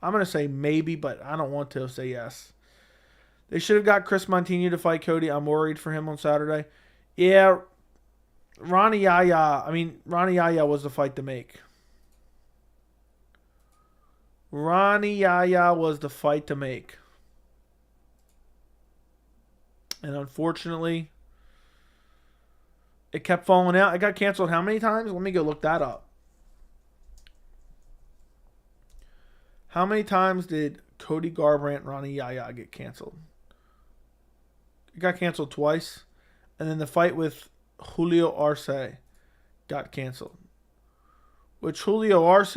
I'm going to say maybe, but I don't want to say yes. They should have got Chris Montino to fight Cody. I'm worried for him on Saturday. Yeah, Ronnie Yaya was the fight to make. Ronnie Yaya was the fight to make. And unfortunately, it kept falling out. It got canceled how many times? Let me go look that up. How many times did Cody Garbrandt and Ronnie Yaya get canceled? It got canceled twice. And then the fight with Julio Arce got canceled. Which Julio Arce,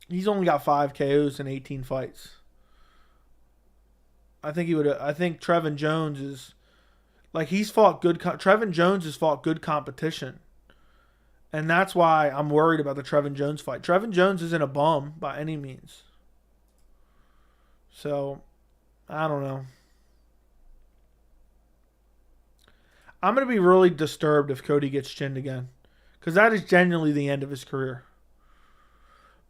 he's only got 5 KOs in 18 fights. I think Trevin Jones is he's fought good. Trevin Jones has fought good competition, and that's why I'm worried about the Trevin Jones fight. Trevin Jones isn't a bum by any means. So, I don't know. I'm going to be really disturbed if Cody gets chinned again, because that is genuinely the end of his career.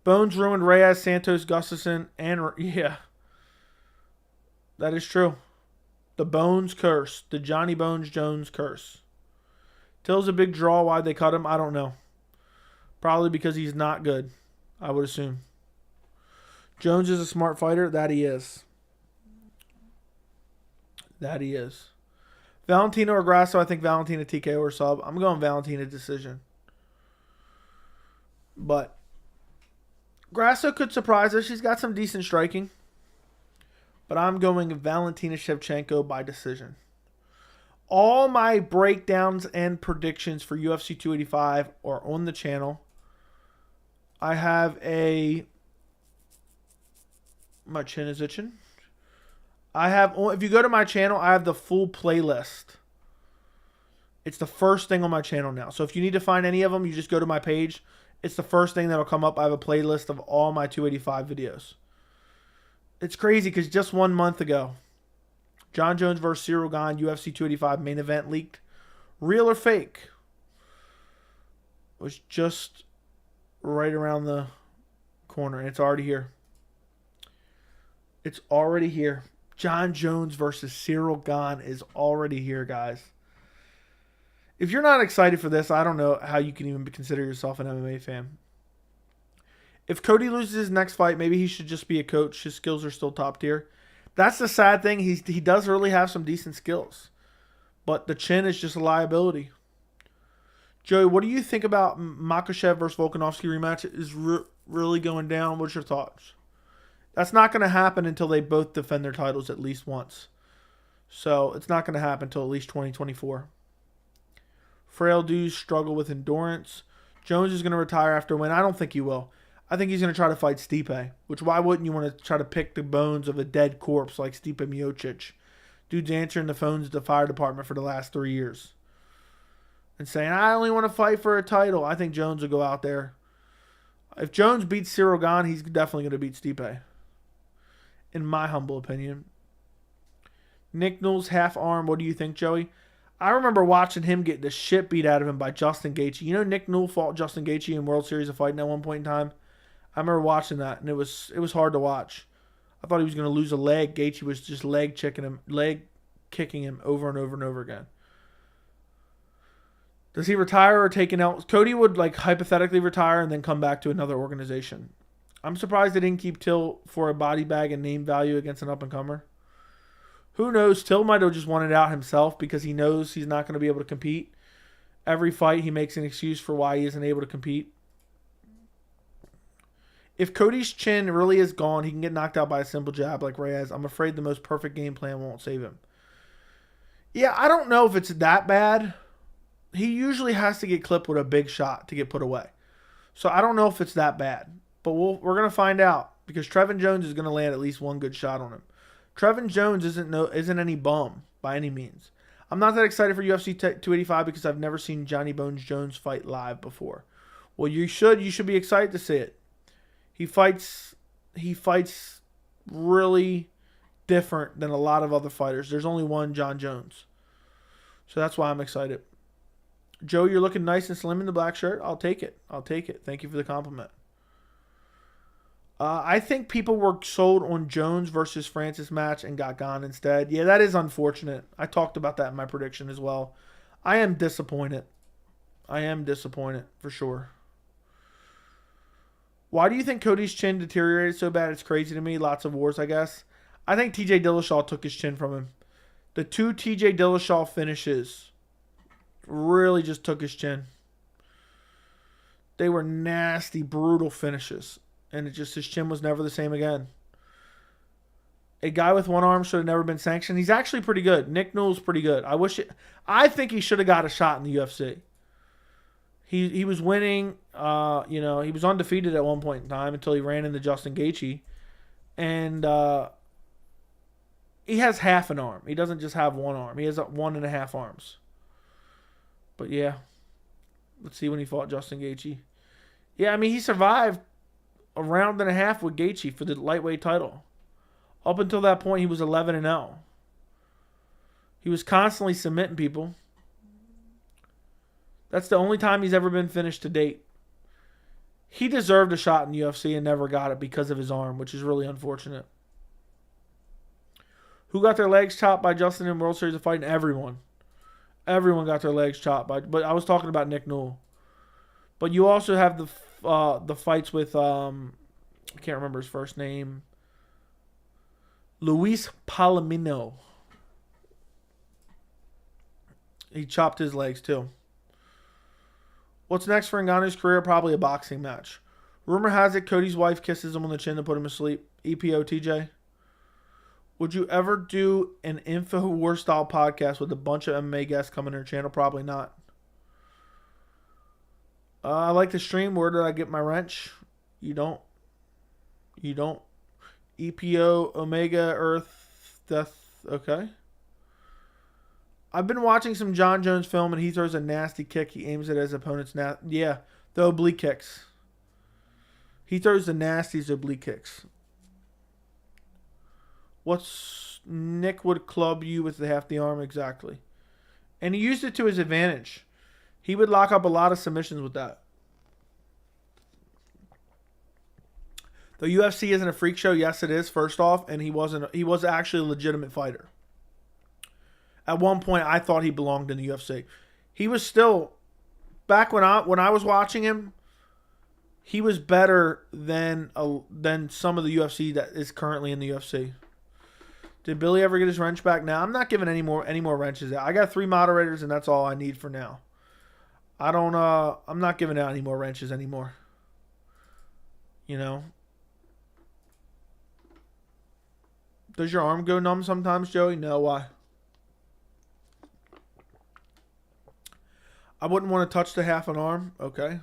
Bones ruined Reyes, Santos, Gustafsson, and yeah. That is true. The Bones curse. The Johnny Bones Jones curse. Till's a big draw. Why'd they cut him? I don't know. Probably because he's not good, I would assume. Jones is a smart fighter. That he is. That he is. Valentina or Grasso? I think Valentina TKO or sub. I'm going Valentina decision. But Grasso could surprise us. She's got some decent striking. But I'm going Valentina Shevchenko by decision. All my breakdowns and predictions for UFC 285 are on the channel. I have my chin is itching. If you go to my channel, I have the full playlist. It's the first thing on my channel now. So if you need to find any of them, you just go to my page. It's the first thing that'll come up. I have a playlist of all my 285 videos. It's crazy because just 1 month ago, Jon Jones versus Ciryl Gane, UFC 285 main event leaked. Real or fake? Was just right around the corner. And it's already here. It's already here. Jon Jones versus Ciryl Gane is already here, guys. If you're not excited for this, I don't know how you can even consider yourself an MMA fan. If Cody loses his next fight, maybe he should just be a coach. His skills are still top tier. That's the sad thing. He does really have some decent skills. But the chin is just a liability. Joey, what do you think about Makhachev versus Volkanovski rematch? Is really going down? What's your thoughts? That's not going to happen until they both defend their titles at least once. So it's not going to happen until at least 2024. Frail dudes struggle with endurance. Jones is going to retire after a win. I don't think he will. I think he's going to try to fight Stipe. Which, why wouldn't you want to try to pick the bones of a dead corpse like Stipe Miocic? Dude's answering the phones at the fire department for the last 3 years. And saying, I only want to fight for a title. I think Jones will go out there. If Jones beats Ciryl Gane, he's definitely going to beat Stipe. In my humble opinion. Nick Newell's half arm. What do you think, Joey? I remember watching him get the shit beat out of him by Justin Gaethje. You know Nick Newell fought Justin Gaethje in World Series of Fighting at one point in time? I remember watching that, and it was hard to watch. I thought he was going to lose a leg. Gaethje was just leg kicking him over and over and over again. Does he retire or take an L? Cody would like hypothetically retire and then come back to another organization. I'm surprised they didn't keep Till for a body bag and name value against an up-and-comer. Who knows? Till might have just wanted out himself because he knows he's not going to be able to compete. Every fight, he makes an excuse for why he isn't able to compete. If Cody's chin really is gone, he can get knocked out by a simple jab like Reyes. I'm afraid the most perfect game plan won't save him. Yeah, I don't know if it's that bad. He usually has to get clipped with a big shot to get put away. So I don't know if it's that bad. But we're going to find out because Trevin Jones is going to land at least one good shot on him. Trevin Jones isn't any bum by any means. I'm not that excited for UFC 285 because I've never seen Johnny Bones Jones fight live before. Well, you should be excited to see it. He fights really different than a lot of other fighters. There's only one Jon Jones. So that's why I'm excited. Joe, you're looking nice and slim in the black shirt. I'll take it. Thank you for the compliment. I think people were sold on Jones versus Francis match and got Gane instead. Yeah, that is unfortunate. I talked about that in my prediction as well. I am disappointed. For sure. Why do you think Cody's chin deteriorated so bad? It's crazy to me. Lots of wars, I guess. I think TJ Dillashaw took his chin from him. The two TJ Dillashaw finishes really just took his chin. They were nasty, brutal finishes. And his chin was never the same again. A guy with one arm should have never been sanctioned. He's actually pretty good. Nick Newell's pretty good. I think he should have got a shot in the UFC. He was winning. He was undefeated at one point in time until he ran into Justin Gaethje. And he has half an arm. He doesn't just have one arm. He has 1.5 arms. But yeah. Let's see when he fought Justin Gaethje. Yeah, I mean, he survived a round and a half with Gaethje for the lightweight title. Up until that point, he was 11-0. He was constantly submitting people. That's the only time he's ever been finished to date. He deserved a shot in the UFC and never got it because of his arm, which is really unfortunate. Who got their legs chopped by Justin in World Series of Fighting? Everyone. Everyone got their legs chopped by. But I was talking about Nick Newell. But you also have the fights with I can't remember his first name. Luis Palomino. He chopped his legs too. What's next for Ngannou's career? Probably a boxing match. Rumor has it Cody's wife kisses him on the chin to put him to sleep. EPO TJ. Would you ever do an InfoWars style podcast with a bunch of MMA guests coming to your channel? Probably not. I like to stream. Where did I get my wrench? You don't. EPO, Omega, Earth, Death. Okay. I've been watching some Jon Jones film, and he throws a nasty kick. He aims it at his opponent's the oblique kicks. He throws the nastiest oblique kicks. What's Nick would club you with half the arm exactly. And he used it to his advantage. He would lock up a lot of submissions with that. The UFC isn't a freak show. Yes, it is, first off. And he was actually a legitimate fighter. At one point, I thought he belonged in the UFC. He was still, back when I was watching him, he was better than some of the UFC that is currently in the UFC. Did Billy ever get his wrench back? Now, I'm not giving any more wrenches out. I got 3 moderators, and that's all I need for now. I'm not giving out any more wrenches anymore. You know? Does your arm go numb sometimes, Joey? No, why? I wouldn't want to touch the half an arm. Okay.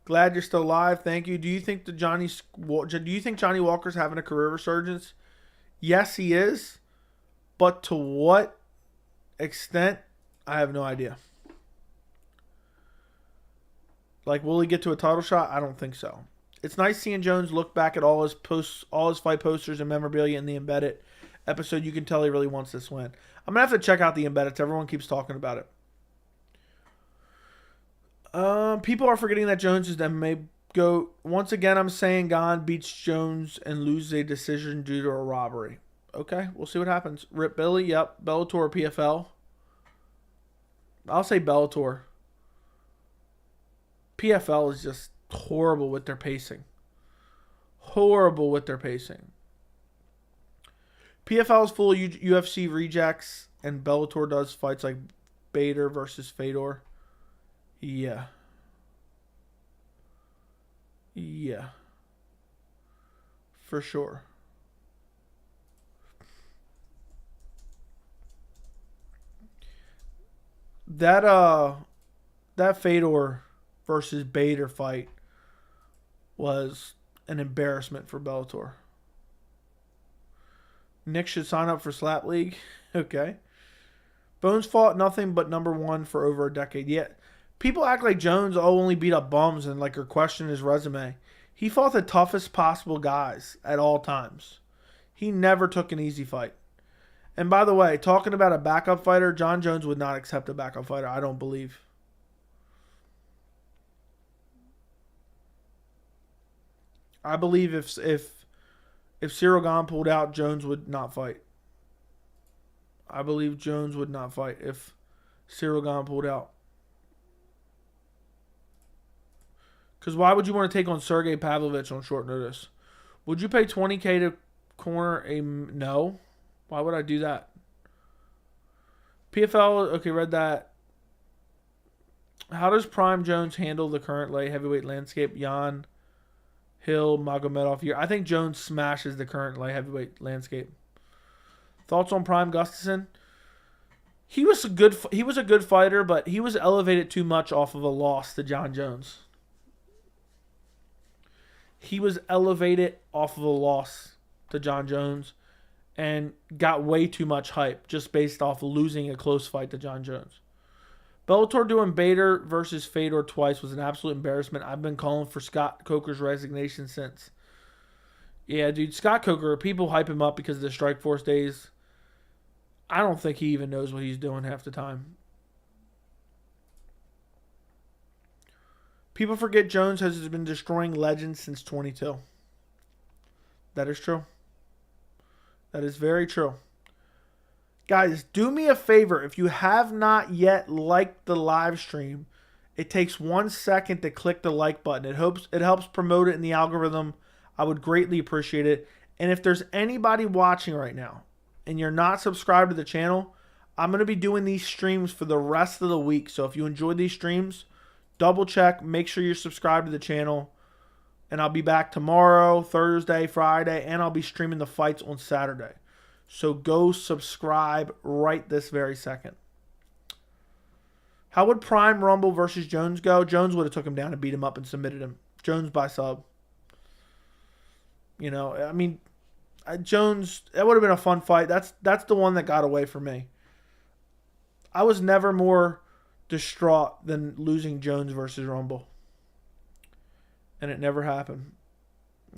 Glad you're still alive. Thank you. Do you think Johnny Walker's having a career resurgence? Yes, he is. But to what extent? I have no idea. Like, will he get to a title shot? I don't think so. It's nice seeing Jones look back at all his fight posters and memorabilia in the embedded episode. You can tell he really wants this win. I'm gonna have to check out the embedded. Everyone keeps talking about it. People are forgetting that Jones is the MMA Go once again. I'm saying Gane beats Jones and loses a decision due to a robbery. Okay, we'll see what happens. Rip Billy. Yep. Bellator or PFL. I'll say Bellator. PFL is just horrible with their pacing. Horrible with their pacing. PFL is full of UFC rejects, and Bellator does fights like Bader versus Fedor. Yeah. Yeah. For sure. That Fedor versus Bader fight was an embarrassment for Bellator. Nick should sign up for Slap League. Okay. Bones fought nothing but number one for over a decade. Yet people act like Jones only beat up bums and like are questioning his resume. He fought the toughest possible guys at all times. He never took an easy fight. And by the way, talking about a backup fighter, Jon Jones would not accept a backup fighter, I don't believe. I believe if Ciryl Gane pulled out, Jones would not fight. I believe Jones would not fight if Ciryl Gane pulled out. Because why would you want to take on Sergey Pavlovich on short notice? Would you pay $20K to corner a... No. Why would I do that? PFL, okay, read that. How does Prime Jones handle the current light heavyweight landscape? Jan, Hill, Magomedov here. I think Jones smashes the current light heavyweight landscape. Thoughts on Prime Gustafson? He was a good fighter, but he was elevated too much off of a loss to Jon Jones. He was elevated off of a loss to Jon Jones and got way too much hype just based off losing a close fight to Jon Jones. Bellator doing Bader versus Fedor twice was an absolute embarrassment. I've been calling for Scott Coker's resignation since. Yeah, dude, Scott Coker, people hype him up because of the Strikeforce days. I don't think he even knows what he's doing half the time. People forget Jones has been destroying legends since 22. That is true. That is very true. Guys, do me a favor. If you have not yet liked the live stream, it takes 1 second to click the like button. It helps promote it in the algorithm. I would greatly appreciate it. And if there's anybody watching right now and you're not subscribed to the channel, I'm going to be doing these streams for the rest of the week. So if you enjoy these streams, double check, make sure you're subscribed to the channel. And I'll be back tomorrow, Thursday, Friday, and I'll be streaming the fights on Saturday. So go subscribe right this very second. How would Prime Rumble versus Jones go? Jones would have took him down and beat him up and submitted him. Jones by sub. You know, I mean, Jones, that would have been a fun fight. That's the one that got away from me. I was never more distraught than losing Jones versus Rumble. And it never happened.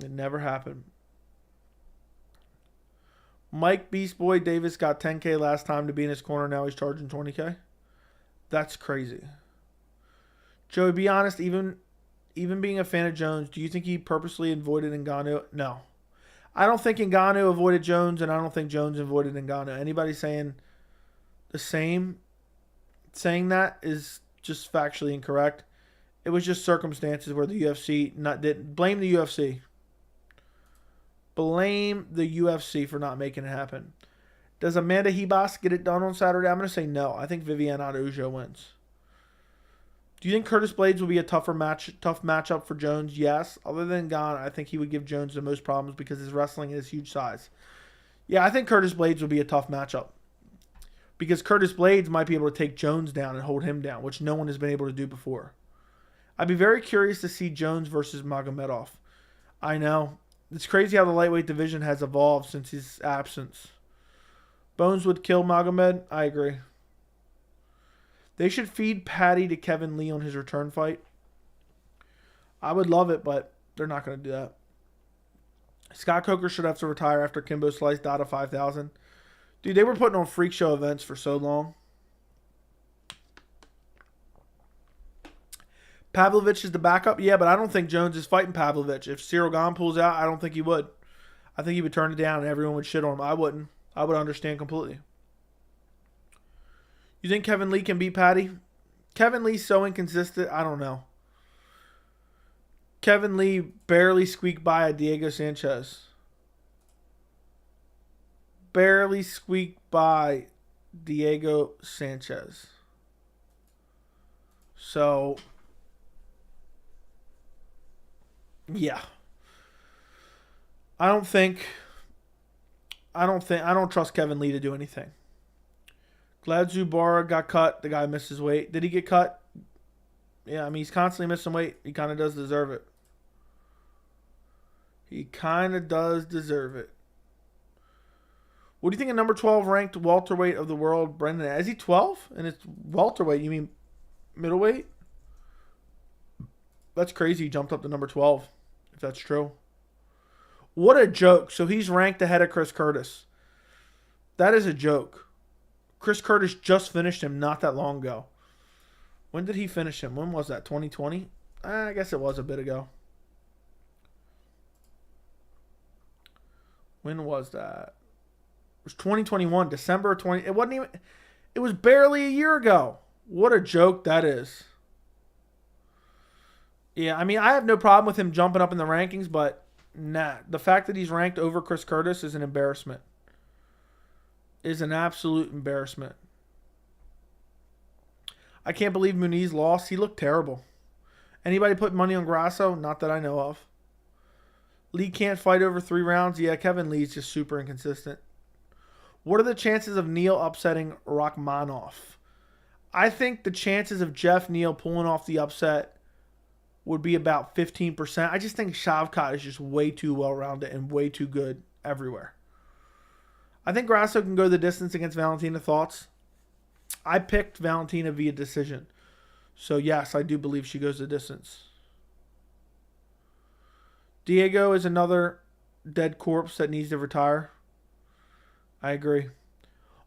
It never happened. Mike Beast Boy Davis got $10K last time to be in his corner. Now he's charging $20K. That's crazy. Joey, be honest, even being a fan of Jones, do you think he purposely avoided Ngannou? No. I don't think Ngannou avoided Jones, and I don't think Jones avoided Ngannou. Anybody saying saying that is just factually incorrect. It was just circumstances where the UFC didn't blame the UFC. Blame the UFC for not making it happen. Does Amanda Hebas get it done on Saturday? I'm going to say no. I think Viviane Araujo wins. Do you think Curtis Blades will be a tough matchup for Jones? Yes. Other than Gane, I think he would give Jones the most problems because his wrestling and his huge size. Yeah, I think Curtis Blades will be a tough matchup. Because Curtis Blades might be able to take Jones down and hold him down, which no one has been able to do before. I'd be very curious to see Jones versus Magomedov. I know. It's crazy how the lightweight division has evolved since his absence. Bones would kill Magomed? I agree. They should feed Patty to Kevin Lee on his return fight. I would love it, but they're not going to do that. Scott Coker should have to retire after Kimbo sliced Dada 5,000. Dude, they were putting on freak show events for so long. Pavlovich is the backup, yeah, but I don't think Jones is fighting Pavlovich. If Ciryl Gane pulls out, I don't think he would. I think he would turn it down and everyone would shit on him. I wouldn't. I would understand completely. You think Kevin Lee can beat Patty? Kevin Lee's so inconsistent, I don't know. Kevin Lee barely squeaked by a Diego Sanchez. Barely squeaked by Diego Sanchez. So, yeah. I don't trust Kevin Lee to do anything. Glad Zubara got cut. The guy missed his weight. Did he get cut? Yeah, I mean, he's constantly missing weight. He kind of does deserve it. He kind of does deserve it. What do you think of number 12 ranked welterweight of the world, Brendan? Is he 12? And it's welterweight. You mean middleweight? That's crazy. He jumped up to number 12, if that's true. What a joke. So he's ranked ahead of Chris Curtis. That is a joke. Chris Curtis just finished him not that long ago. When did he finish him? When was that? 2020? I guess it was a bit ago. When was that? It was 2021, December 20. It wasn't even. It was barely a year ago. What a joke that is. Yeah, I mean, I have no problem with him jumping up in the rankings, but nah. The fact that he's ranked over Chris Curtis is an embarrassment. Is an absolute embarrassment. I can't believe Muniz lost. He looked terrible. Anybody put money on Grasso? Not that I know of. Lee can't fight over 3 rounds. Yeah, Kevin Lee's just super inconsistent. What are the chances of Neal upsetting Rachmaninoff? I think the chances of Jeff Neal pulling off the upset would be about 15%. I just think Shavkat is just way too well-rounded and way too good everywhere. I think Grasso can go the distance against Valentina. Thoughts? I picked Valentina via decision. So, yes, I do believe she goes the distance. Diego is another dead corpse that needs to retire. I agree.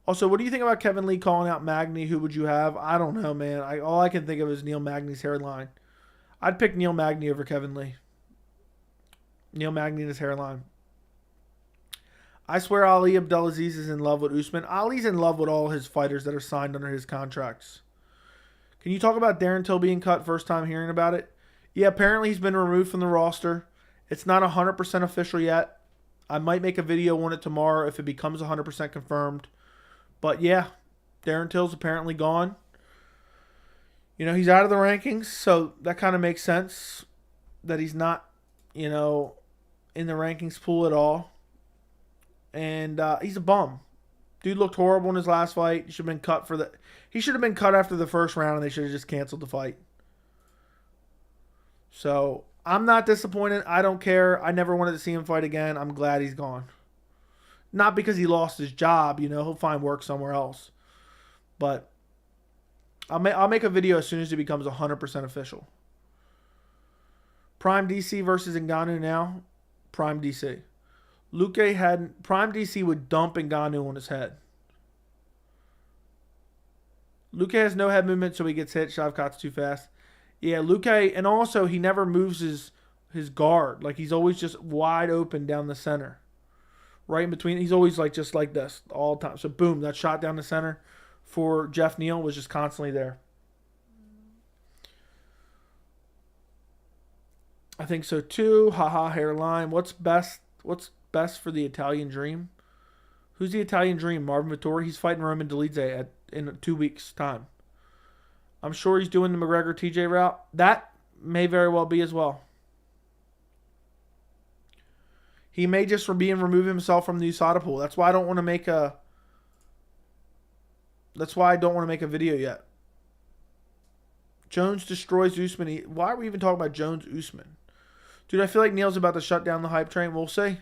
Also, what do you think about Kevin Lee calling out Magny? Who would you have? I don't know, man. All I can think of is Neil Magny's hairline. I'd pick Neil Magny over Kevin Lee. Neil Magny and his hairline. I swear Ali Abdelaziz is in love with Usman. Ali's in love with all his fighters that are signed under his contracts. Can you talk about Darren Till being cut? First time hearing about it. Yeah, apparently he's been removed from the roster. It's not 100% official yet. I might make a video on it tomorrow if it becomes 100% confirmed. But yeah, Darren Till's apparently gone. You know, he's out of the rankings, so that kind of makes sense that he's not, you know, in the rankings pool at all. And he's a bum. Dude looked horrible in his last fight. He should have been cut He should have been cut after the first round, and they should have just canceled the fight. So I'm not disappointed. I don't care. I never wanted to see him fight again. I'm glad he's gone. Not because he lost his job. You know, he'll find work somewhere else. But I'll make a video as soon as it becomes 100% official. Prime DC versus Ngannou now. Prime DC. Luque had Prime DC would dump Ngannou on his head. Luque has no head movement, so he gets hit. Shavkat's too fast. Yeah, Luque, and also he never moves his guard. Like, he's always just wide open down the center. Right in between. He's always like just like this all the time. So boom, that shot down the center for Jeff Neal was just constantly there. I think so too. Haha, hairline. What's best for the Italian Dream? Who's the Italian Dream? Marvin Vettori. He's fighting Roman Dolidze in 2 weeks' time. I'm sure he's doing the McGregor TJ route. That may very well be as well. He may just remove himself from the USADA pool. That's why I don't want to make a video yet. Jones destroys Usman. Why are we even talking about Jones Usman? Dude, I feel like Neal's about to shut down the hype train. We'll see.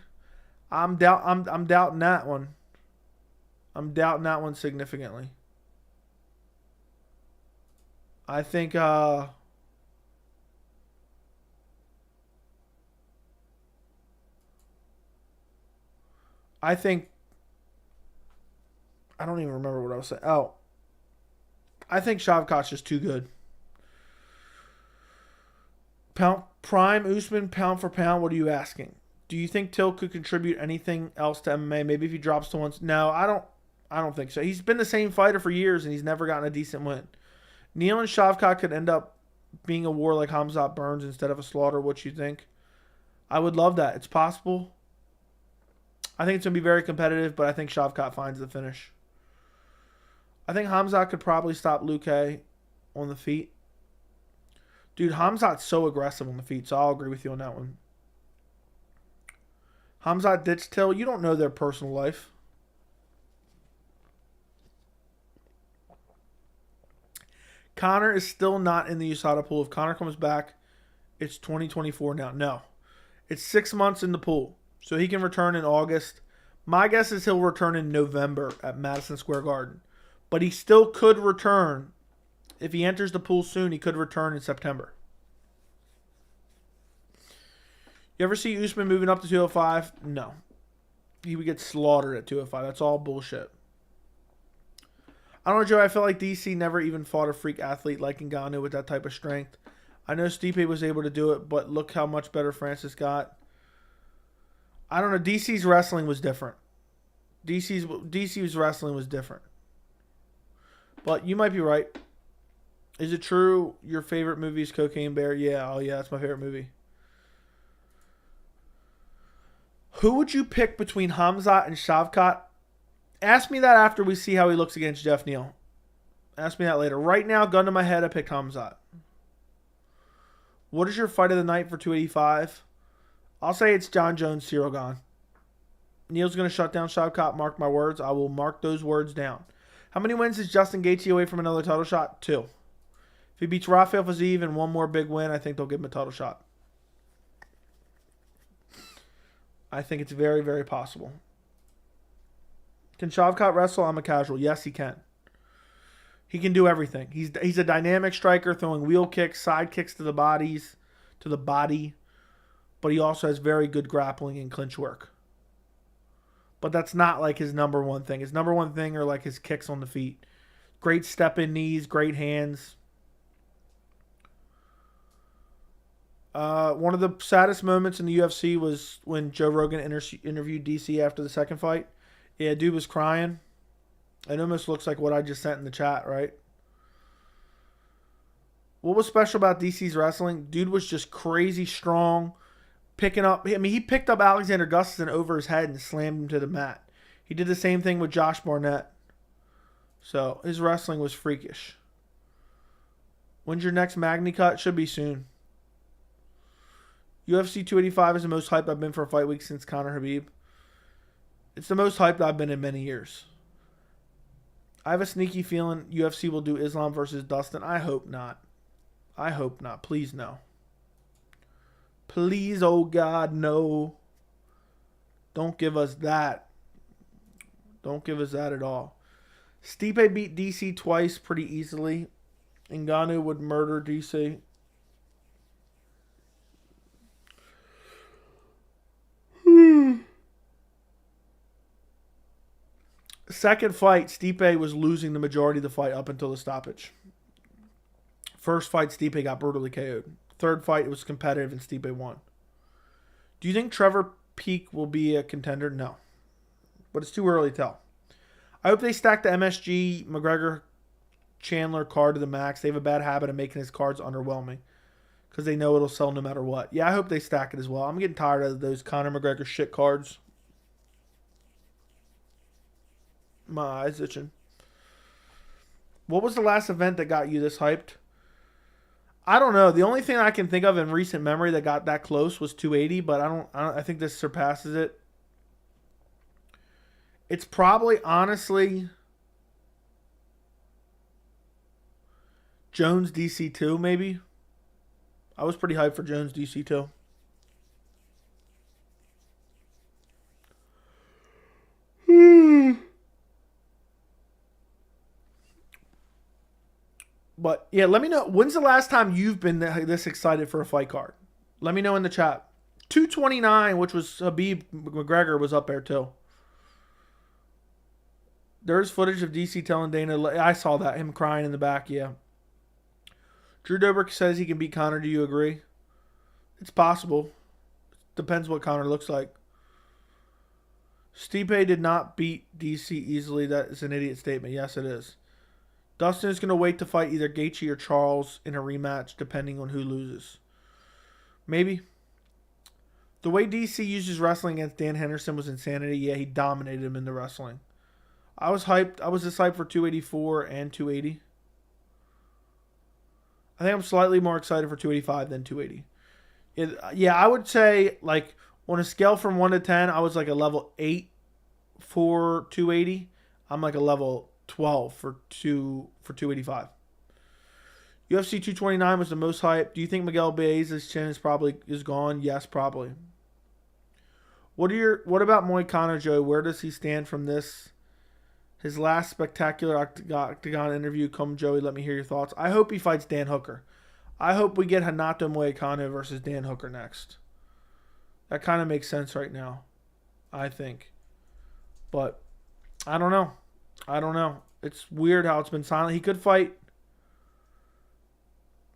I'm doubting that one. I'm doubting that one significantly. I think I don't even remember what I was saying. Oh. I think Shavkat's just too good. Prime Usman, pound for pound, what are you asking? Do you think Till could contribute anything else to MMA? Maybe if he drops to once. No, I don't think so. He's been the same fighter for years and he's never gotten a decent win. Neal and Shavkat could end up being a war like Hamzat Burns instead of a slaughter. What you think? I would love that. It's possible. I think it's going to be very competitive, but I think Shavkat finds the finish. I think Hamzat could probably stop Luque on the feet. Dude, Hamzat's so aggressive on the feet, so I'll agree with you on that one. Hamzat ditched Till. You don't know their personal life. Conor is still not in the USADA pool. If Conor comes back, it's 2024 now. No. It's 6 months in the pool. So he can return in August. My guess is he'll return in November at Madison Square Garden. But he still could return. If he enters the pool soon, he could return in September. You ever see Usman moving up to 205? No. He would get slaughtered at 205. That's all bullshit. I don't know, Joe. I feel like DC never even fought a freak athlete like Ngannou with that type of strength. I know Stipe was able to do it, but look how much better Francis got. I don't know. DC's wrestling was different. DC's wrestling was different. But you might be right. Is it true your favorite movie is Cocaine Bear? Yeah. Oh, yeah. That's my favorite movie. Who would you pick between Hamzat and Shavkat? Ask me that after we see how he looks against Jeff Neal. Ask me that later. Right now, gun to my head, I picked Hamzat. What is your fight of the night for 285? I'll say it's Jon Jones, Ciryl Gane. Neal's going to shut down Shavkat. Mark my words. I will mark those words down. How many wins is Justin Gaethje away from another title shot? 2. If he beats Rafael Fiziev and one more big win, I think they'll give him a title shot. I think it's very, very possible. Can Shavkat wrestle? I'm a casual. Yes, he can. He can do everything. He's a dynamic striker, throwing wheel kicks, side kicks to the body. But he also has very good grappling and clinch work. But that's not like his number one thing. His number one thing are like his kicks on the feet. Great step-in knees, great hands. One of the saddest moments in the UFC was when Joe Rogan interviewed DC after the second fight. Yeah, dude was crying. It almost looks like what I just sent in the chat, right? What was special about DC's wrestling? Dude was just crazy strong. He picked up Alexander Gustafsson over his head and slammed him to the mat. He did the same thing with Josh Barnett. So, his wrestling was freakish. When's your next Magny cut? Should be soon. UFC 285 is the most hyped I've been for a fight week since Conor Khabib. It's the most hyped I've been in many years. I have a sneaky feeling UFC will do Islam versus Dustin. I hope not. I hope not. Please, no. Please, oh God, no. Don't give us that. Don't give us that at all. Stipe beat DC twice pretty easily. Ngannou would murder DC. Second fight, Stipe was losing the majority of the fight up until the stoppage. First fight, Stipe got brutally KO'd. Third fight, it was competitive and Stipe won. Do you think Trevor Peek will be a contender? No. But it's too early to tell. I hope they stack the MSG McGregor Chandler card to the max. They have a bad habit of making his cards underwhelming because they know it'll sell no matter what. Yeah, I hope they stack it as well. I'm getting tired of those Conor McGregor shit cards. My eyes itching. What was the last event that got you this hyped? I don't know. The only thing I can think of in recent memory that got that close was 280, but I think this surpasses it. It's probably, honestly, Jones DC2, maybe. I was pretty hyped for Jones DC2. But, yeah, let me know. When's the last time you've been this excited for a fight card? Let me know in the chat. 229, which was Khabib McGregor, was up there too. There's footage of DC telling Dana. I saw that. Him crying in the back, yeah. Drew Dobrik says he can beat Conor. Do you agree? It's possible. Depends what Conor looks like. Stipe did not beat DC easily. That is an idiot statement. Yes, it is. Dustin is going to wait to fight either Gaethje or Charles in a rematch, depending on who loses. Maybe. The way DC uses wrestling against Dan Henderson was insanity. Yeah, he dominated him in the wrestling. I was hyped. I was just hyped for 284 and 280. I think I'm slightly more excited for 285 than 280. Yeah, I would say, like, on a scale from 1 to 10, I was like a level 8 for 280. I'm like a level 12 for 285. UFC 229 was the most hype. Do you think Miguel Baez's chin is gone? Yes, probably. What about Moicano, Joe? Where does he stand from this? His last spectacular Octagon interview. Come, Joey, let me hear your thoughts. I hope he fights Dan Hooker. I hope we get Renato Moicano versus Dan Hooker next. That kind of makes sense right now, I think. But I don't know. It's weird how it's been silent. He could fight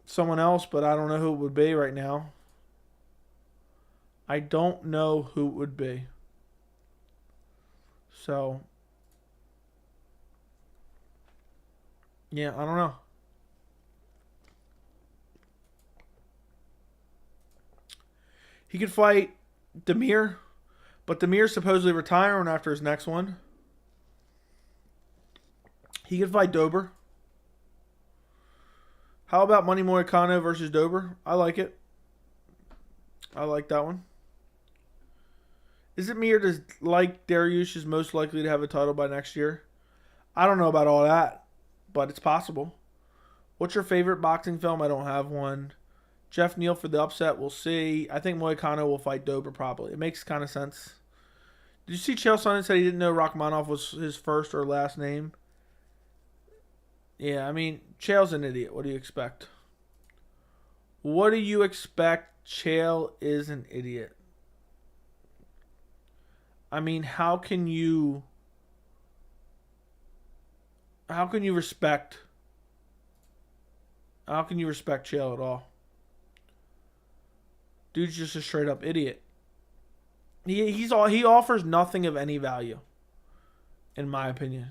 someone else, but I don't know who it would be right now. I don't know who it would be. So, yeah, I don't know. He could fight Demir, but Demir's supposedly retiring after his next one. He could fight Dober. How about Money Moicano versus Dober? I like it. I like that one. Is it me or does Dariush is most likely to have a title by next year? I don't know about all that, but it's possible. What's your favorite boxing film? I don't have one. Jeff Neal for the upset. We'll see. I think Moicano will fight Dober probably. It makes kind of sense. Did you see Chael Sonnen said he didn't know Rachmanov was his first or last name? Yeah, I mean, Chael's an idiot. What do you expect? What do you expect? Chael is an idiot. I mean, how can you respect Chael at all? Dude's just a straight up idiot. He offers nothing of any value, in my opinion.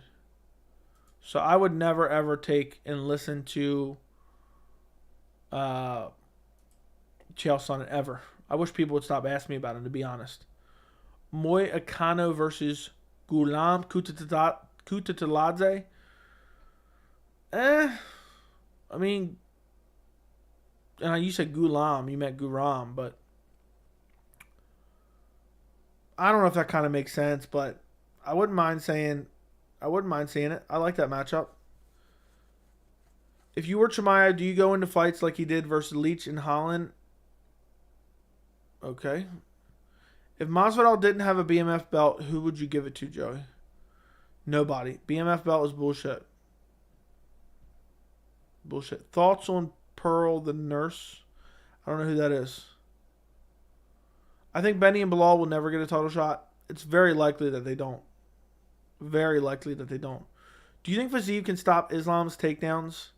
So I would never ever take and listen to Chael Sonnen ever. I wish people would stop asking me about him, to be honest. Moicano versus Gulam Kutateladze. I mean, and you said Gulam, you meant Guram, but I don't know if that kind of makes sense, but I wouldn't mind seeing it. I like that matchup. If you were Chimaev, do you go into fights like he did versus Leach in Holland? Okay. If Masvidal didn't have a BMF belt, who would you give it to, Joey? Nobody. BMF belt is bullshit. Bullshit. Thoughts on Pearl the Nurse? I don't know who that is. I think Benny and Bilal will never get a title shot. It's very likely that they don't. Very likely that they don't. Do you think Fiziev can stop Islam's takedowns?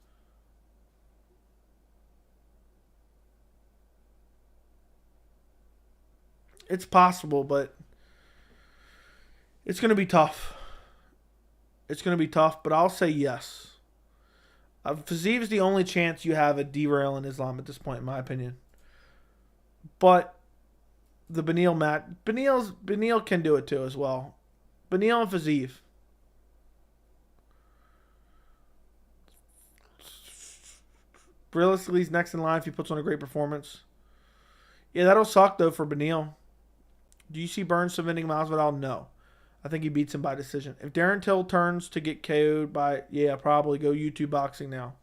It's possible, but it's going to be tough. It's going to be tough, but I'll say yes. Fiziev is the only chance you have at derailing Islam at this point, in my opinion. But the Beneil can do it too as well. Beneil and Fiziev. Realistically, he's next in line if he puts on a great performance. Yeah, that'll suck though for Beneil. Do you see Burns submitting Masvidal? No. I think he beats him by decision. If Darren Till turns to get KO'd by, yeah, probably go YouTube boxing now.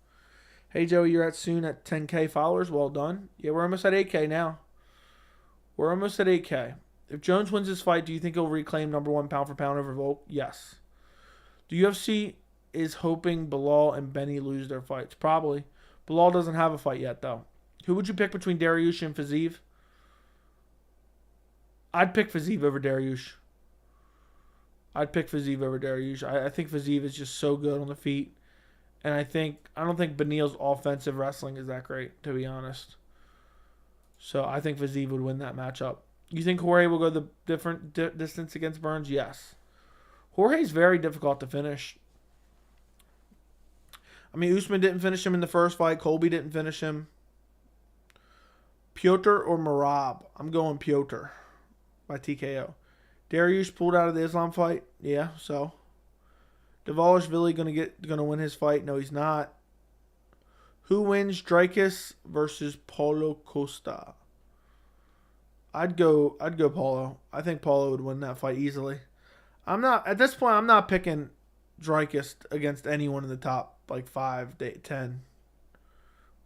Hey, Joey, you're soon at 10K followers. Well done. Yeah, we're almost at 8K now. We're almost at 8K. If Jones wins this fight, do you think he'll reclaim number one pound for pound over Volk? Yes. The UFC is hoping Bilal and Benny lose their fights. Probably. Bilal doesn't have a fight yet, though. Who would you pick between Dariush and Fiziev? I'd pick Fiziev over Dariush. I think Fiziev is just so good on the feet. And I don't think Beneil's offensive wrestling is that great, to be honest. So I think Fiziev would win that matchup. You think Jorge will go the different distance against Burns? Yes. Jorge's very difficult to finish. I mean, Usman didn't finish him in the first fight. Colby didn't finish him. Piotr or Merab? I'm going Piotr by TKO. Dariush pulled out of the Islam fight. Yeah, so Dvalishvili gonna win his fight? No, he's not. Who wins Dricus versus Paulo Costa? I'd go Paulo. I think Paulo would win that fight easily. I'm not picking Dricus against anyone in the top like 5, 10,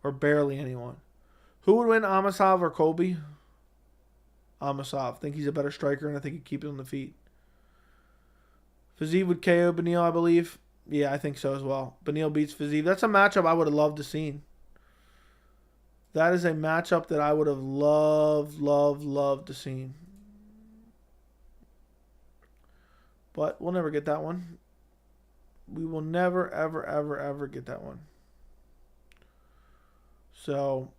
or barely anyone. Who would win, Amasov or Colby? Amasov. I think he's a better striker, and I think he'd keep it on the feet. Fiziev would KO Beneil, I believe. Yeah, I think so as well. Beneil beats Fiziev. That's a matchup I would have loved to see. That is a matchup that I would have loved to see. But we'll never get that one. We will never, ever get that one. So,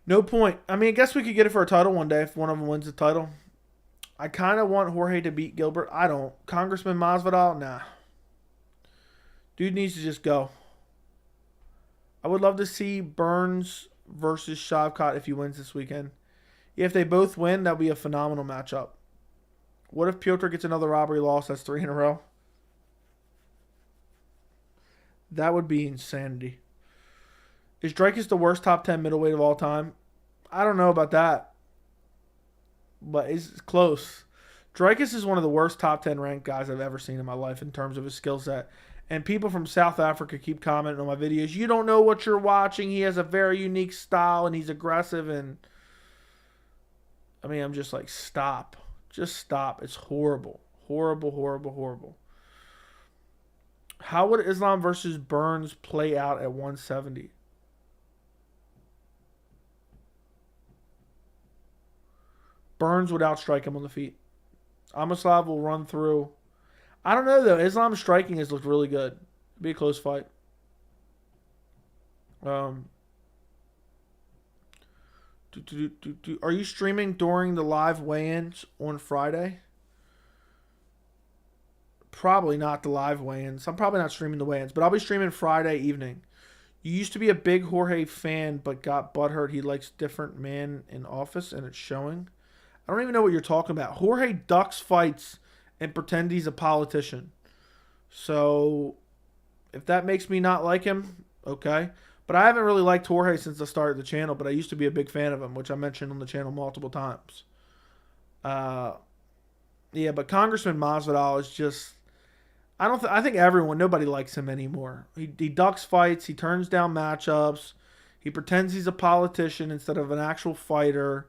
no point. I mean, I guess we could get it for a title one day if one of them wins the title. I kind of want Jorge to beat Gilbert. I don't. Congressman Masvidal? Nah. Dude needs to just go. I would love to see Burns versus Shavkat if he wins this weekend. If they both win, that would be a phenomenal matchup. What if Piotr gets another robbery loss? That's 3 in a row. That would be insanity. Is Dricus the worst top 10 middleweight of all time? I don't know about that. But it's close. Dricus is one of the worst top 10 ranked guys I've ever seen in my life in terms of his skill set. And people from South Africa keep commenting on my videos. You don't know what you're watching. He has a very unique style and he's aggressive. And I mean, I'm just like, stop. Just stop. It's horrible. Horrible. How would Islam versus Burns play out at 170? Burns would outstrike him on the feet. Amaslav will run through. I don't know, though. Islam's striking has looked really good. It'd be a close fight. Are you streaming during the live weigh-ins on Friday? Probably not the live weigh-ins. I'm probably not streaming the weigh-ins, but I'll be streaming Friday evening. You used to be a big Jorge fan, but got butthurt. He likes different man in office, and it's showing. I don't even know what you're talking about. Jorge ducks fights and pretend he's a politician. So, if that makes me not like him, okay. But I haven't really liked Jorge since the start of the channel, but I used to be a big fan of him, which I mentioned on the channel multiple times. Yeah, but Congressman Masvidal is just... I think nobody likes him anymore. He ducks fights, he turns down matchups, he pretends he's a politician instead of an actual fighter.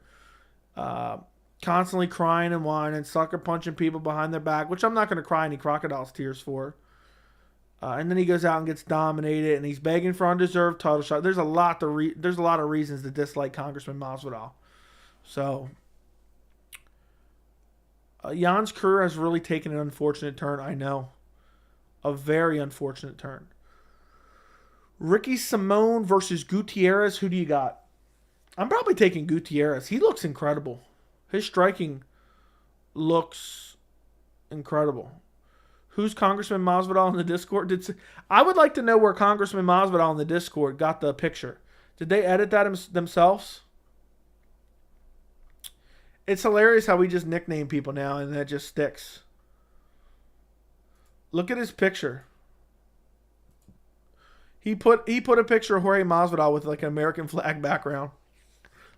Constantly crying and whining, sucker punching people behind their back, which I'm not going to cry any crocodile's tears for. And then he goes out and gets dominated, and he's begging for undeserved title shot. There's a lot of reasons to dislike Congressman Masvidal. So, Jan's career has really taken an unfortunate turn. I know, a very unfortunate turn. Ricky Simone versus Gutierrez. Who do you got? I'm probably taking Gutierrez. He looks incredible. His striking looks incredible. Who's Congressman Masvidal in the Discord? I would like to know where Congressman Masvidal in the Discord got the picture. Did they edit that themselves? It's hilarious how we just nickname people now and that just sticks. Look at his picture. He put a picture of Jorge Masvidal with like an American flag background.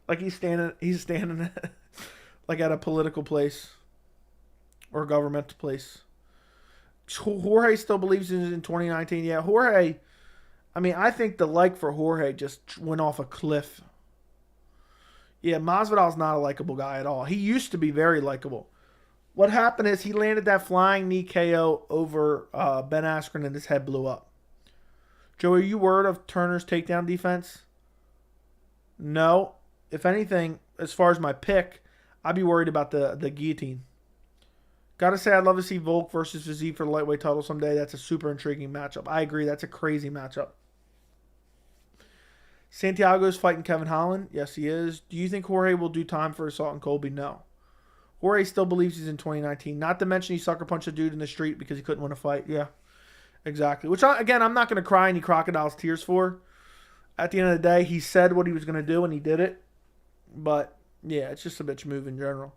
Like he's standing like at a political place or a governmental place. Jorge still believes in 2019. Yeah, Jorge, I mean, I think the like for Jorge just went off a cliff. Yeah, Masvidal's not a likable guy at all. He used to be very likable. What happened is he landed that flying knee KO over Ben Askren and his head blew up. Joe, are you worried of Turner's takedown defense? No. If anything, as far as my pick, I'd be worried about the guillotine. Gotta say, I'd love to see Volk versus Fiziev for the lightweight title someday. That's a super intriguing matchup. I agree. That's a crazy matchup. Santiago's fighting Kevin Holland. Yes, he is. Do you think Jorge will do time for assault on Colby? No. Jorge still believes he's in 2019. Not to mention he sucker punched a dude in the street because he couldn't win a fight. Yeah, exactly. Which, again, I'm not going to cry any crocodile's tears for. At the end of the day, he said what he was going to do and he did it. But, yeah, it's just a bitch move in general.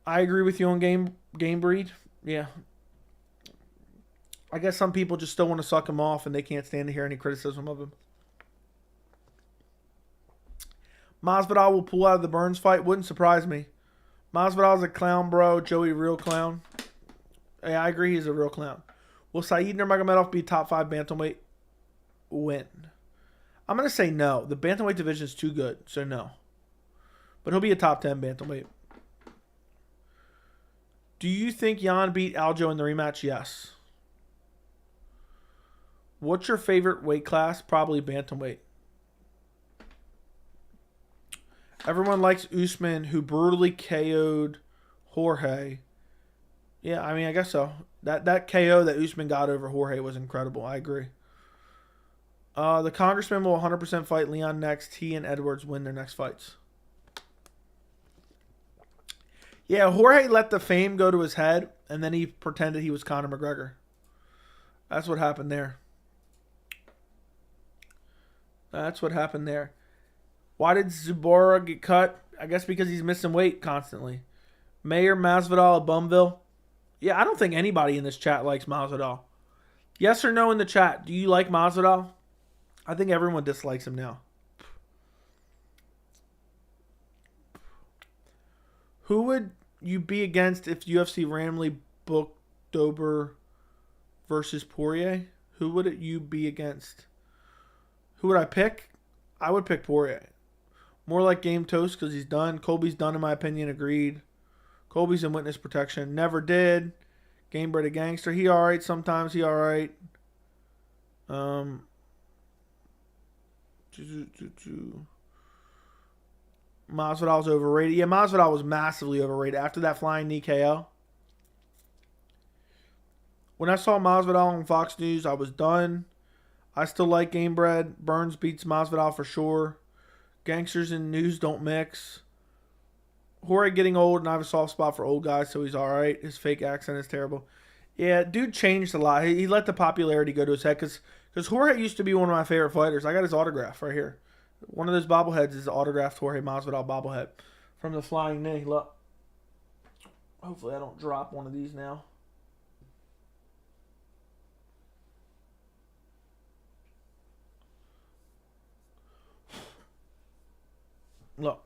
I agree with you on game breed. Yeah. I guess some people just still want to suck him off and they can't stand to hear any criticism of him. Masvidal will pull out of the Burns fight. Wouldn't surprise me. Masvidal's a clown, bro. Joey, real clown. Yeah, I agree he's a real clown. Will Saeed Nurmagomedov be top 5 bantamweight? Win. I'm going to say no. The bantamweight division is too good, so no. But he'll be a top 10 bantamweight. Do you think Jan beat Aljo in the rematch? Yes. What's your favorite weight class? Probably bantamweight. Everyone likes Usman, who brutally KO'd Jorge. Yeah, I mean, I guess so. That KO that Usman got over Jorge was incredible. I agree. The Congressman will 100% fight Leon next. He and Edwards win their next fights. Yeah, Jorge let the fame go to his head, and then he pretended he was Conor McGregor. That's what happened there. That's what happened there. Why did Zubora get cut? I guess because he's missing weight constantly. Mayor Masvidal of Bumville. Yeah, I don't think anybody in this chat likes Masvidal. Yes or no in the chat? Do you like Masvidal? I think everyone dislikes him now. Who would you be against if UFC randomly booked Dober versus Poirier? Who would you be against? Who would I pick? I would pick Poirier. More like Game Toast because he's done. Colby's done, in my opinion. Agreed. Colby's in witness protection. Never did. Game Bred a Gangster. He alright. Sometimes he alright. Masvidal's overrated. Yeah, Masvidal was massively overrated after that flying knee KO. When I saw Masvidal on Fox News, I was done. I still like Game Bred. Burns beats Masvidal for sure. Gangsters and news don't mix. Jorge getting old, and I have a soft spot for old guys, so he's alright. His fake accent is terrible. Yeah, dude changed a lot. He let the popularity go to his head because Jorge used to be one of my favorite fighters. I got his autograph right here. One of those bobbleheads is the autographed Jorge Masvidal bobblehead from the flying knee. Look. Hopefully I don't drop one of these now. Look.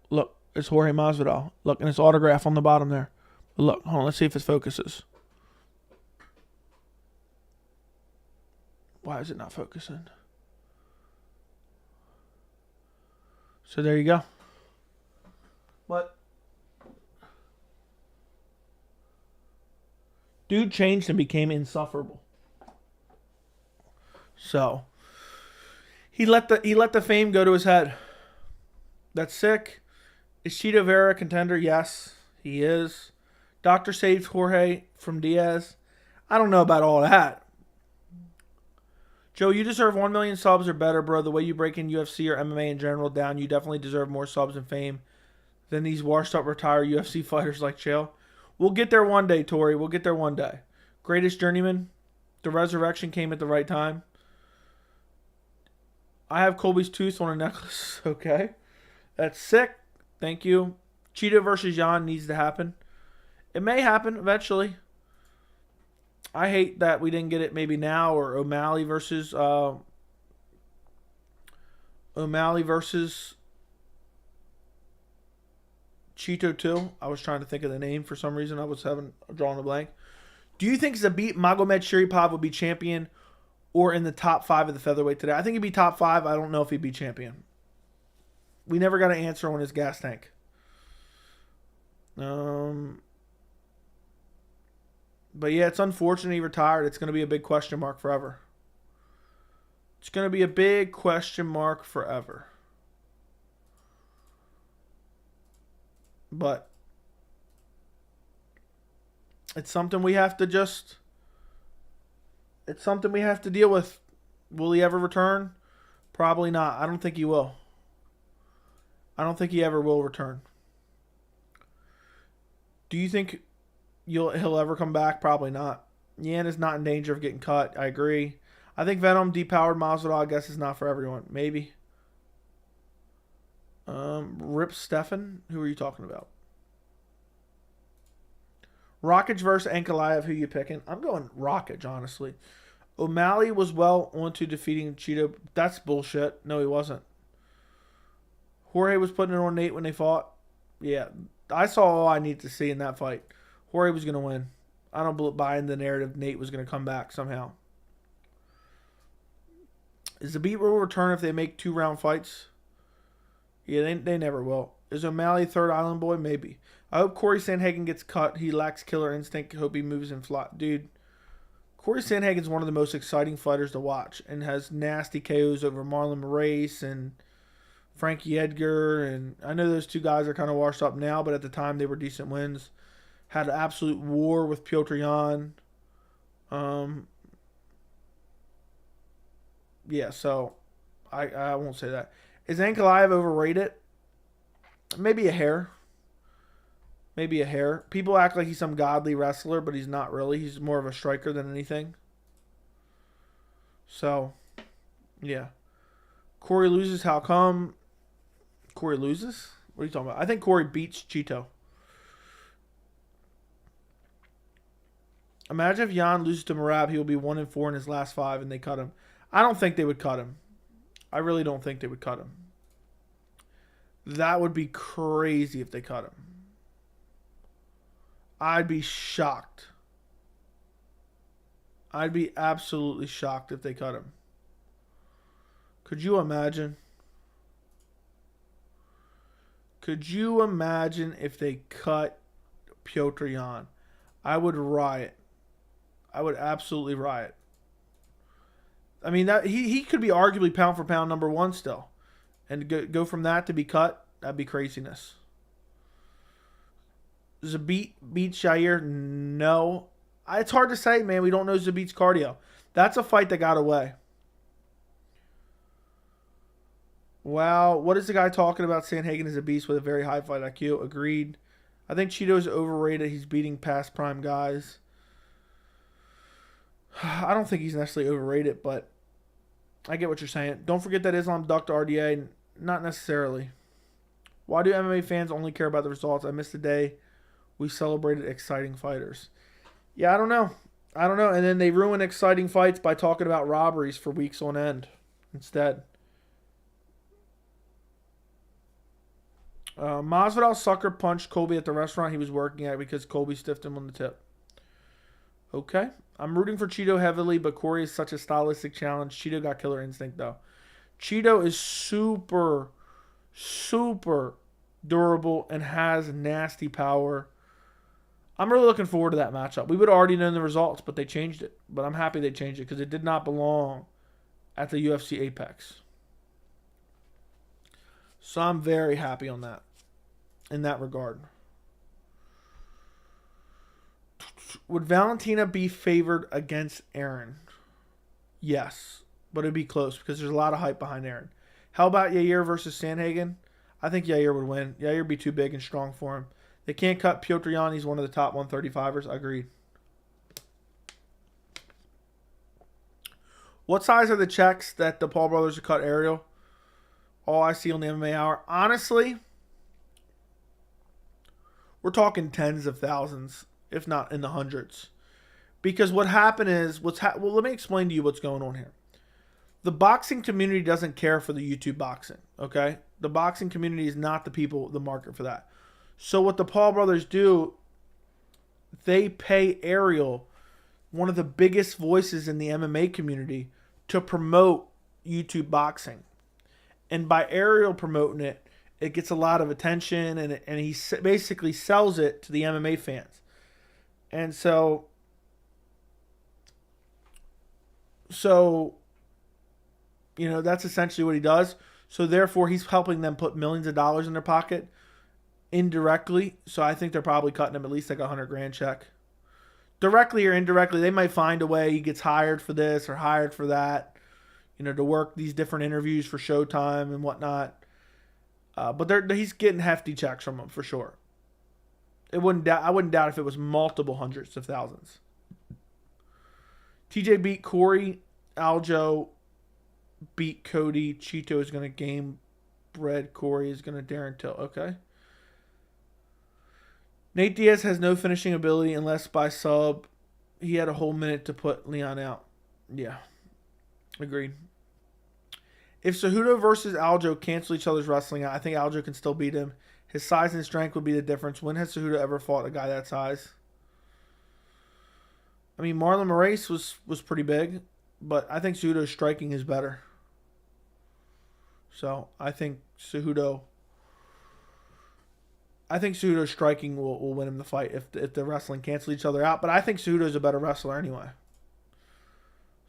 Look, it's Jorge Masvidal. Look, and it's autograph on the bottom there. Look, hold on, let's see if it focuses. Why is it not focusing? So there you go. What? Dude changed and became insufferable. So he let the fame go to his head. That's sick. Is Chito Vera a contender? Yes, he is. Doctor saved Jorge from Diaz. I don't know about all that. Joe, you deserve 1 million subs or better, bro. The way you break in UFC or MMA in general down, you definitely deserve more subs and fame than these washed up retired UFC fighters like Chael. We'll get there one day, Tori. We'll get there one day. Greatest journeyman. The resurrection came at the right time. I have Colby's tooth on a necklace. Okay. That's sick. Thank you. Cheetah versus Jan needs to happen. It may happen eventually. I hate that we didn't get it maybe now, or O'Malley versus Cheeto Till. I was trying to think of the name for some reason. I was drawing a blank. Do you think Zabit Magomed Sharipov would be champion or in the top 5 of the featherweight today? I think he'd be top 5. I don't know if he'd be champion. We never got an answer on his gas tank. But yeah, it's unfortunate he retired. It's going to be a big question mark forever. It's going to be a big question mark forever. But it's something we have to just It's something we have to deal with. Will he ever return? Probably not. I don't think he will. I don't think he ever will return. Do you think he'll ever come back? Probably not. Yan is not in danger of getting cut. I agree. I think Venom depowered Masvidal, I guess, is not for everyone. Maybe. Rip Stefan? Who are you talking about? Rakic versus Ankalaev. Who you picking? I'm going Rakic, honestly. O'Malley was well onto defeating Cheeto. That's bullshit. No, he wasn't. Jorge was putting it on Nate when they fought. Yeah, I saw all I need to see in that fight. Jorge was going to win. I don't buy in the narrative Nate was going to come back somehow. Is the beat will return if they make 2-round fights? Yeah, they never will. Is O'Malley third island boy? Maybe. I hope Corey Sandhagen gets cut. He lacks killer instinct. Hope he moves in flat. Dude, Corey Sandhagen's one of the most exciting fighters to watch and has nasty KOs over Marlon Moraes and Frankie Edgar. And I know those two guys are kind of washed up now, but at the time they were decent wins. Had an absolute war with Petr Yan. Yeah, so I won't say that. Is Ankalaev overrated? Maybe a hair. Maybe a hair. People act like he's some godly wrestler, but he's not really. He's more of a striker than anything. So, yeah. Corey loses. How come? Corey loses? What are you talking about? I think Corey beats Cheeto. Imagine if Jan loses to Merab, he will be 1-4 in his last 5, and they cut him. I don't think they would cut him. I really don't think they would cut him. That would be crazy if they cut him. I'd be shocked. I'd be absolutely shocked if they cut him. Could you imagine? Could you imagine if they cut Petr Yan? I would riot. I would absolutely riot. I mean, that he could be arguably pound for pound number 1 still. And go from that to be cut, that'd be craziness. Zabit beats Jair? No. It's hard to say, man. We don't know Zabit's cardio. That's a fight that got away. Wow. What is the guy talking about? Sandhagen is a beast with a very high fight IQ. Agreed. I think Cheeto's overrated. He's beating past prime guys. I don't think he's necessarily overrated, but I get what you're saying. Don't forget that Islam ducked RDA. Not necessarily. Why do MMA fans only care about the results? I missed the day we celebrated exciting fighters. Yeah, I don't know. And then they ruin exciting fights by talking about robberies for weeks on end instead. Masvidal sucker punched Colby at the restaurant he was working at because Colby stiffed him on the tip. Okay. I'm rooting for Cheeto heavily, but Corey is such a stylistic challenge. Cheeto got killer instinct, though. Cheeto is super, super durable and has nasty power. I'm really looking forward to that matchup. We would have already known the results, but they changed it. But I'm happy they changed it because it did not belong at the UFC Apex. So I'm very happy on that, in that regard. Would Valentina be favored against Aaron? Yes, but it'd be close because there's a lot of hype behind Aaron. How about Yair versus Sandhagen? I think Yair would win. Yair would be too big and strong for him. They can't cut Petr Yan. He's one of the top 135ers. Agreed. What size are the checks that the Paul brothers have cut Ariel? All I see on the MMA Hour. Honestly, we're talking tens of thousands, if not in the hundreds. Because what happened is, well, let me explain to you what's going on here. The boxing community doesn't care for the YouTube boxing, okay? The boxing community is not the market for that. So what the Paul brothers do, they pay Ariel, one of the biggest voices in the MMA community, to promote YouTube boxing. And by Ariel promoting it, it gets a lot of attention, and he basically sells it to the MMA fans. And so, you know, that's essentially what he does. So therefore, he's helping them put millions of dollars in their pocket indirectly. So I think they're probably cutting him at least like $100,000 check. directly or indirectly, they might find a way he gets hired for this or hired for that, to work these different interviews for Showtime and whatnot. But he's getting hefty checks from them for sure. I wouldn't doubt if it was multiple hundreds of thousands. TJ beat Corey. Aljo beat Cody. Cheeto is going to game bread. Corey is going to Darren Till. Okay. Nate Diaz has no finishing ability unless by sub. He had a whole minute to put Leon out. Yeah. Agreed. If Cejudo versus Aljo cancel each other's wrestling out, I think Aljo can still beat him. His size and strength would be the difference. When has Cejudo ever fought a guy that size? I mean, Marlon Moraes was pretty big, but I think Cejudo's striking is better. So I think Cejudo's striking will win him the fight if the wrestling cancel each other out. But I think Cejudo's a better wrestler anyway.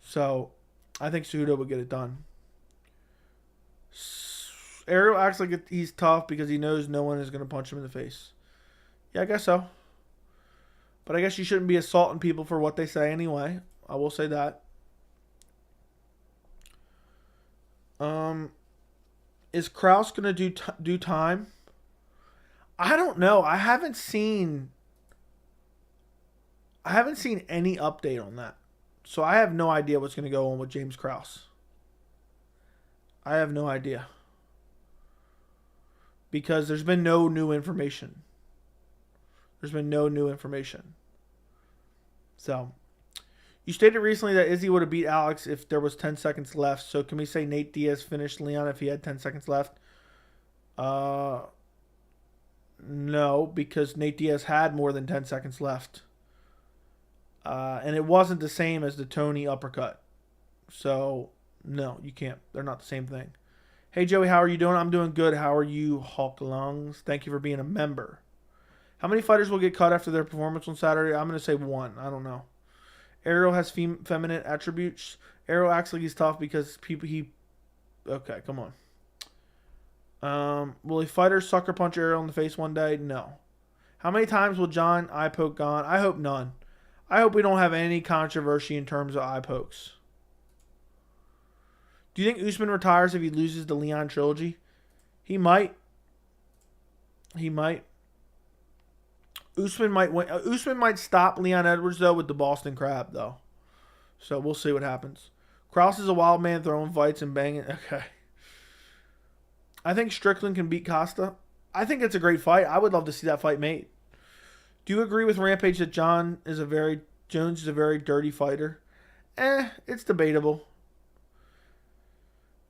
So I think Cejudo would get it done. Ariel acts like he's tough because he knows no one is going to punch him in the face. Yeah, I guess so. But I guess you shouldn't be assaulting people for what they say anyway. I will say that. Is Krause going to do time? I don't know. I haven't seen any update on that. So I have no idea what's going to go on with James Krause. I have no idea. Because there's been no new information. So, you stated recently that Izzy would have beat Alex if there was 10 seconds left. So, can we say Nate Diaz finished Leon if he had 10 seconds left? No, because Nate Diaz had more than 10 seconds left. And it wasn't the same as the Tony uppercut. So, no, you can't. They're not the same thing. Hey, Joey, how are you doing? I'm doing good. How are you, Hulk Lungs? Thank you for being a member. How many fighters will get cut after their performance on Saturday? I'm going to say one. I don't know. Ariel has feminine attributes. Ariel acts like he's tough because Okay, come on. Will a fighter sucker punch Ariel in the face one day? No. How many times will Jon eye poke Gane? I hope none. I hope we don't have any controversy in terms of eye pokes. Do you think Usman retires if he loses the Leon trilogy? He might. Usman might win. Usman might stop Leon Edwards, though, with the Boston Crab, though. So we'll see what happens. Krause is a wild man throwing fights and banging. Okay. I think Strickland can beat Costa. I think it's a great fight. I would love to see that fight made. Do you agree with Rampage that Jones is a very dirty fighter? It's debatable.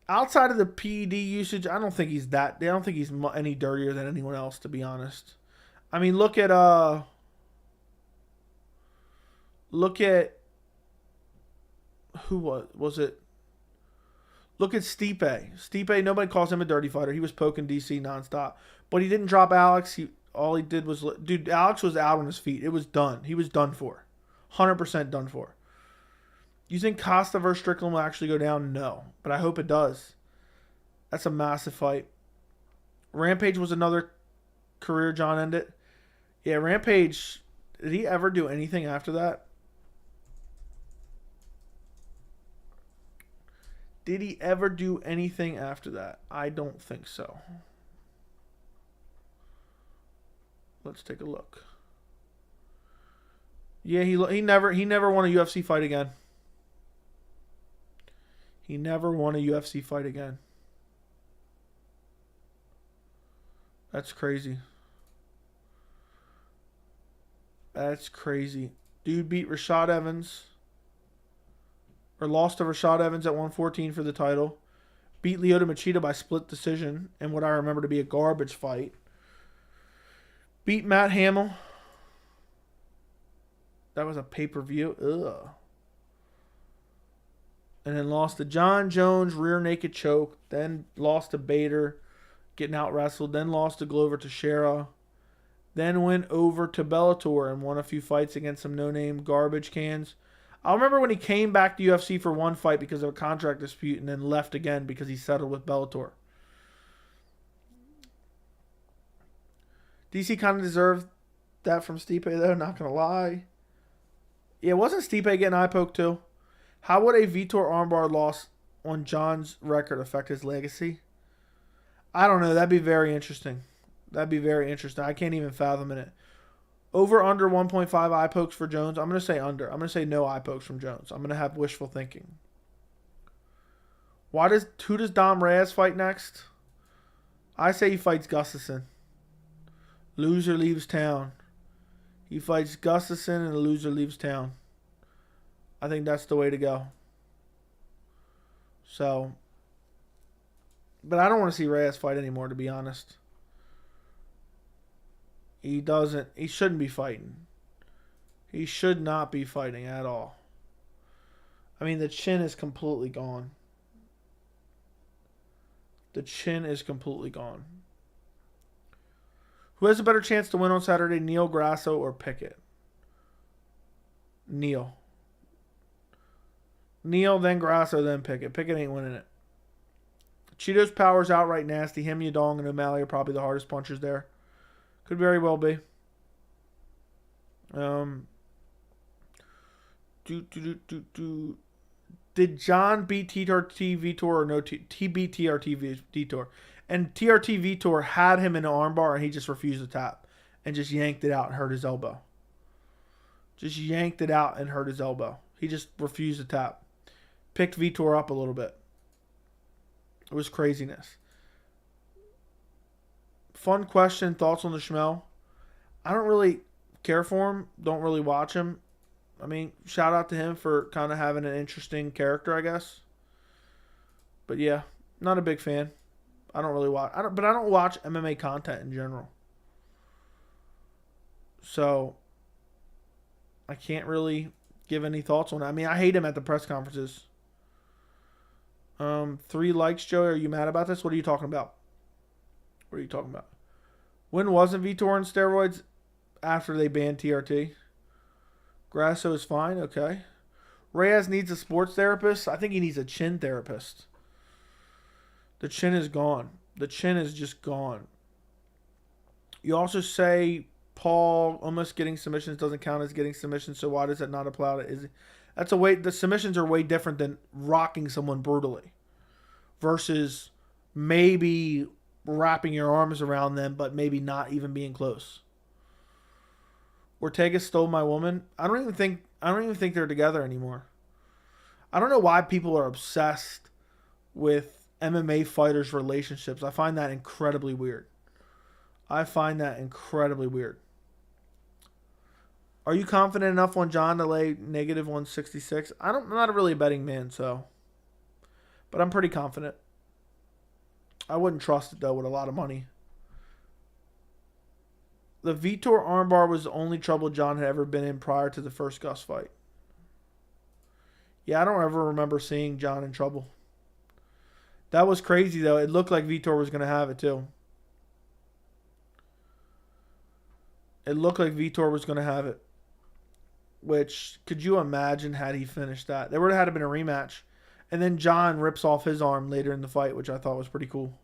Outside of the PED usage, I don't think he's any dirtier than anyone else, to be honest. I mean, look at who was it? Look at Stipe. Stipe, nobody calls him a dirty fighter. He was poking DC nonstop, but he didn't drop Alex. All he did was, Alex was out on his feet. It was done. He was done for, 100% done for. You think Costa versus Strickland will actually go down? No. But I hope it does. That's a massive fight. Rampage was another career Jon ended. Yeah, Rampage, did he ever do anything after that? Did he ever do anything after that? I don't think so. Let's take a look. Yeah, he never won a UFC fight again. He never won a UFC fight again. That's crazy. That's crazy. Dude beat Rashad Evans. Or lost to Rashad Evans at 114 for the title. Beat Lyoto Machida by split decision in what I remember to be a garbage fight. Beat Matt Hamill. That was a pay-per-view. Ugh. And then lost to Jon Jones, rear naked choke. Then lost to Bader, getting out wrestled. Then lost to Glover Teixeira. Then went over to Bellator and won a few fights against some no-name garbage cans. I remember when he came back to UFC for one fight because of a contract dispute and then left again because he settled with Bellator. DC kind of deserved that from Stipe, though, not going to lie. Yeah, wasn't Stipe getting eye poked too? How would a Vitor armbar loss on Jon's record affect his legacy? I don't know. That'd be very interesting. That'd be very interesting. I can't even fathom it. Over under 1.5 eye pokes for Jones. I'm going to say under. I'm going to say no eye pokes from Jones. I'm going to have wishful thinking. Who does Dom Reyes fight next? I say he fights Gustafsson. Loser leaves town. He fights Gustafsson and the loser leaves town. I think that's the way to go. So, but I don't want to see Reyes fight anymore, to be honest. He shouldn't be fighting. He should not be fighting at all. I mean, the chin is completely gone. The chin is completely gone. Who has a better chance to win on Saturday, Neil, Grasso, or Pickett? Neil. Neil, then Grasso, then Pickett. Pickett ain't winning it. Cheeto's Power's outright nasty. Him, Yadong, and O'Malley are probably the hardest punchers there. Could very well be. Did Jon beat TRT Vitor or no? He beat TRT Vitor. And TRT Vitor had him in an armbar and he just refused to tap. And just yanked it out and hurt his elbow. Just yanked it out and hurt his elbow. He just refused to tap. Picked Vitor up a little bit. It was craziness. Fun question. Thoughts on the Schmel? I don't really care for him. Don't really watch him. I mean, shout out to him for kind of having an interesting character, I guess. But yeah, not a big fan. I don't really watch. I don't watch MMA content in general. So I can't really give any thoughts on it. I mean, I hate him at the press conferences. 3 likes, Joey. Are you mad about this? What are you talking about? What are you talking about? When wasn't Vitor on steroids? After they banned TRT. Grasso is fine. Okay. Reyes needs a sports therapist. I think he needs a chin therapist. The chin is gone. The chin is just gone. You also say Paul almost getting submissions doesn't count as getting submissions, so why does that not apply to the submissions are way different than rocking someone brutally versus maybe wrapping your arms around them but maybe not even being close. Ortega stole my woman. I don't even think they're together anymore. I don't know why people are obsessed with MMA fighters' relationships. I find that incredibly weird. Are you confident enough on Jon to lay negative 166? I'm not really a betting man, so. But I'm pretty confident. I wouldn't trust it, though, with a lot of money. The Vitor armbar was the only trouble Jon had ever been in prior to the first Gus fight. Yeah, I don't ever remember seeing Jon in trouble. That was crazy, though. It looked like Vitor was going to have it, too. It looked like Vitor was going to have it. Which, could you imagine had he finished that? There would have had to been a rematch. And then Jon rips off his arm later in the fight, which I thought was pretty cool.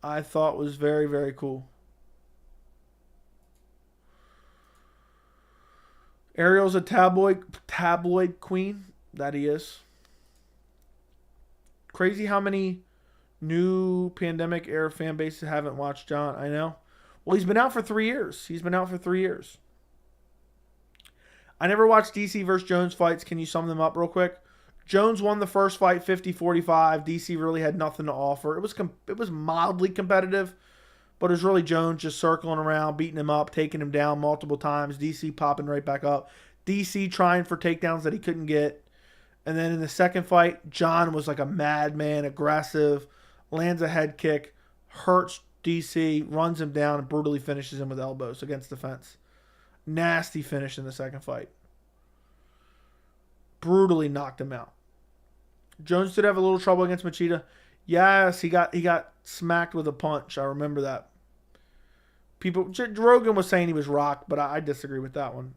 I thought was very, very cool. Ariel's a tabloid queen. That he is. Crazy how many new pandemic era fan bases haven't watched Jon. I know. Well, he's been out for 3 years. I never watched DC versus Jones fights. Can you sum them up real quick? Jones won the first fight 50-45. DC really had nothing to offer. It was mildly competitive, but it was really Jones just circling around, beating him up, taking him down multiple times. DC popping right back up. DC trying for takedowns that he couldn't get. And then in the second fight, Jon was like a madman, aggressive, lands a head kick, hurts DC, runs him down, and brutally finishes him with elbows against the fence. Nasty finish in the second fight. Brutally knocked him out. Jones did have a little trouble against Machida. Yes, he got smacked with a punch. I remember that. Rogan was saying he was rocked, but I disagree with that one.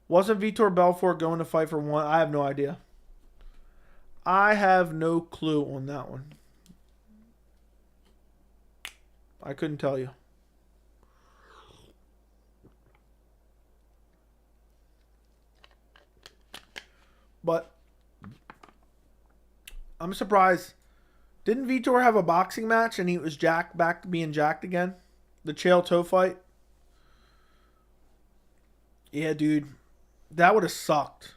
Wasn't Vitor Belfort going to fight for one? I have no idea. I have no clue on that one. I couldn't tell you. But I'm surprised. Didn't Vitor have a boxing match and he was back to being jacked again? The Chael toe fight? Yeah, dude. That would have sucked.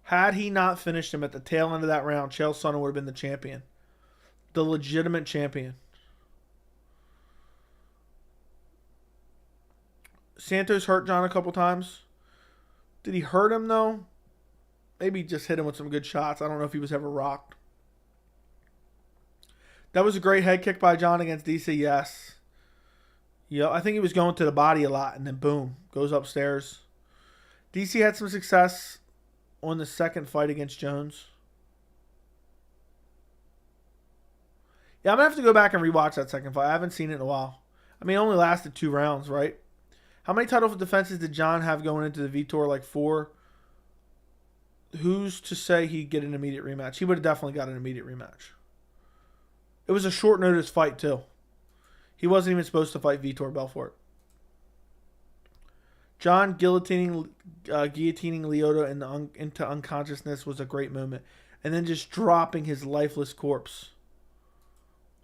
Had he not finished him at the tail end of that round, Chael Sonnen would have been the champion. The legitimate champion. Santos hurt Jon a couple times. Did he hurt him, though? Maybe just hit him with some good shots. I don't know if he was ever rocked. That was a great head kick by Jon against DC, yes. Yeah, I think he was going to the body a lot, and then boom, goes upstairs. DC had some success on the second fight against Jones. Yeah, I'm going to have to go back and rewatch that second fight. I haven't seen it in a while. I mean, it only lasted 2 rounds, right? How many title defenses did Jon have going into the Vitor? Like 4. Who's to say he'd get an immediate rematch? He would have definitely got an immediate rematch. It was a short notice fight, too. He wasn't even supposed to fight Vitor Belfort. Jon guillotining Lyoto into unconsciousness was a great moment. And then just dropping his lifeless corpse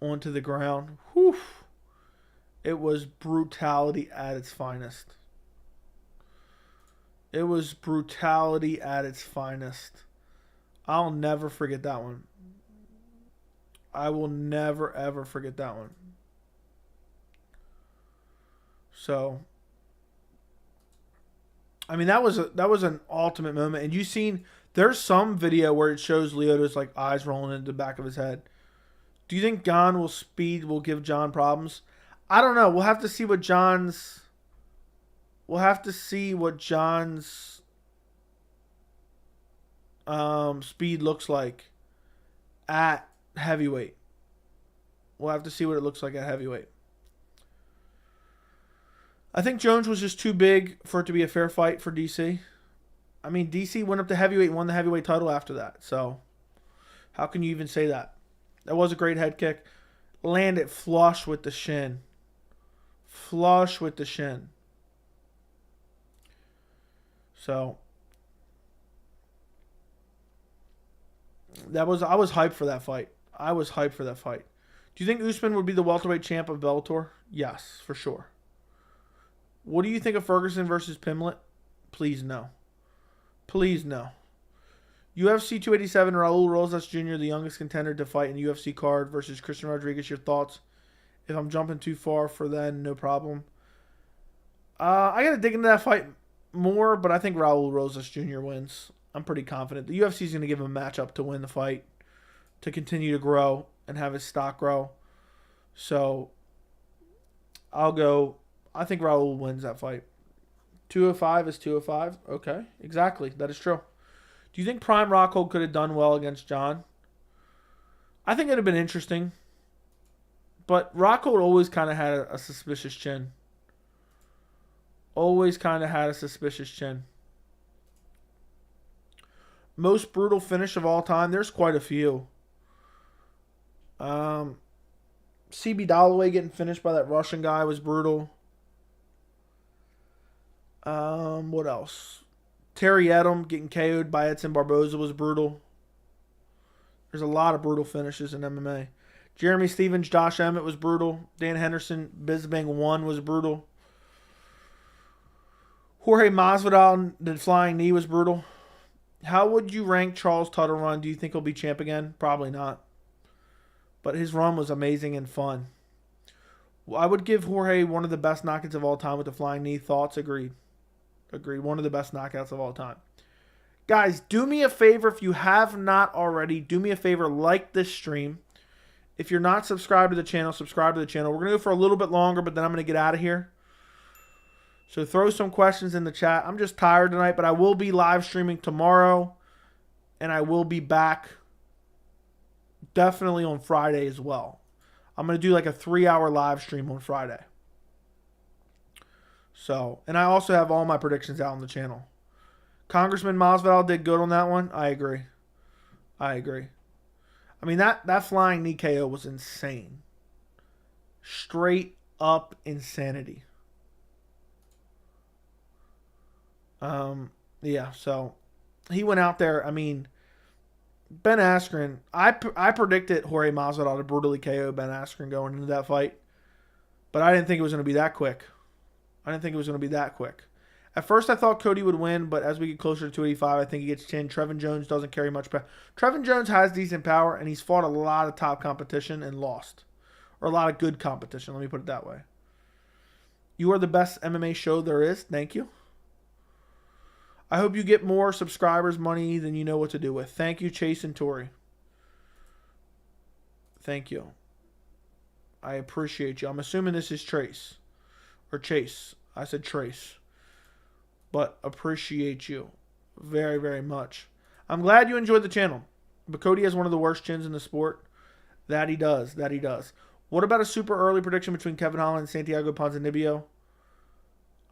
onto the ground. Whew. It was brutality at its finest. It was brutality at its finest. I'll never forget that one. I will never, ever forget that one. So, I mean, that was an ultimate moment. And you've seen, there's some video where it shows Lyoto's like eyes rolling into the back of his head. Do you think Gane will give Jon problems? I don't know. We'll have to see what Jon's speed looks like at heavyweight. We'll have to see what it looks like at heavyweight. I think Jones was just too big for it to be a fair fight for DC. I mean, DC went up to heavyweight and won the heavyweight title after that. So, how can you even say that? That was a great head kick. Landed flush with the shin. Flush with the shin. So, I was hyped for that fight. Do you think Usman would be the welterweight champ of Bellator? Yes, for sure. What do you think of Ferguson versus Pimlet? Please no. Please no. UFC 287, Raul Rosas Jr., the youngest contender to fight in the UFC card versus Christian Rodriguez. Your thoughts? If I'm jumping too far for then, no problem. I got to dig into that fight more, but I think Raul Rosas Jr. wins. I'm pretty confident. The UFC is going to give him a matchup to win the fight, to continue to grow and have his stock grow. So, I think Raul wins that fight. 205 is 205. Okay, exactly. That is true. Do you think Prime Rockhold could have done well against Jon? I think it would have been interesting. But Rockhold always kind of had a suspicious chin. Most brutal finish of all time. There's quite a few. CB Dalloway getting finished by that Russian guy was brutal. What else? Terry Edom getting KO'd by Edson Barboza was brutal. There's a lot of brutal finishes in MMA. Jeremy Stevens, Josh Emmett was brutal. Dan Henderson, Bisbing 1 was brutal. Jorge Masvidal, the flying knee was brutal. How would you rank Charles Tuttle run? Do you think he'll be champ again? Probably not. But his run was amazing and fun. I would give Jorge one of the best knockouts of all time with the flying knee. Thoughts? Agreed. One of the best knockouts of all time. Guys, do me a favor if you have not already. Do me a favor, like this stream. If you're not subscribed to the channel, subscribe to the channel. We're going to go for a little bit longer, but then I'm going to get out of here. So throw some questions in the chat. I'm just tired tonight, but I will be live streaming tomorrow. And I will be back definitely on Friday as well. I'm going to do like a 3-hour live stream on Friday. So, and I also have all my predictions out on the channel. Congressman Masvidal did good on that one. I agree. I mean, that flying knee KO was insane. Straight up insanity. Yeah, so he went out there. I mean, Ben Askren, I predicted Jorge Masvidal to brutally KO Ben Askren going into that fight, but I didn't think it was going to be that quick. At first, I thought Cody would win, but as we get closer to 285, I think he gets 10. Trevin Jones doesn't carry much power. Trevin Jones has decent power, and he's fought a lot of top competition and lost. Or a lot of good competition, let me put it that way. You are the best MMA show there is. Thank you. I hope you get more subscribers money than you know what to do with. Thank you, Chase and Tori. Thank you. I appreciate you. I'm assuming this is Trace. Or Chase. I said Trace. But appreciate you very, very much. I'm glad you enjoyed the channel. But Cody has one of the worst chins in the sport. That he does. What about a super early prediction between Kevin Holland and Santiago Ponzinibbio?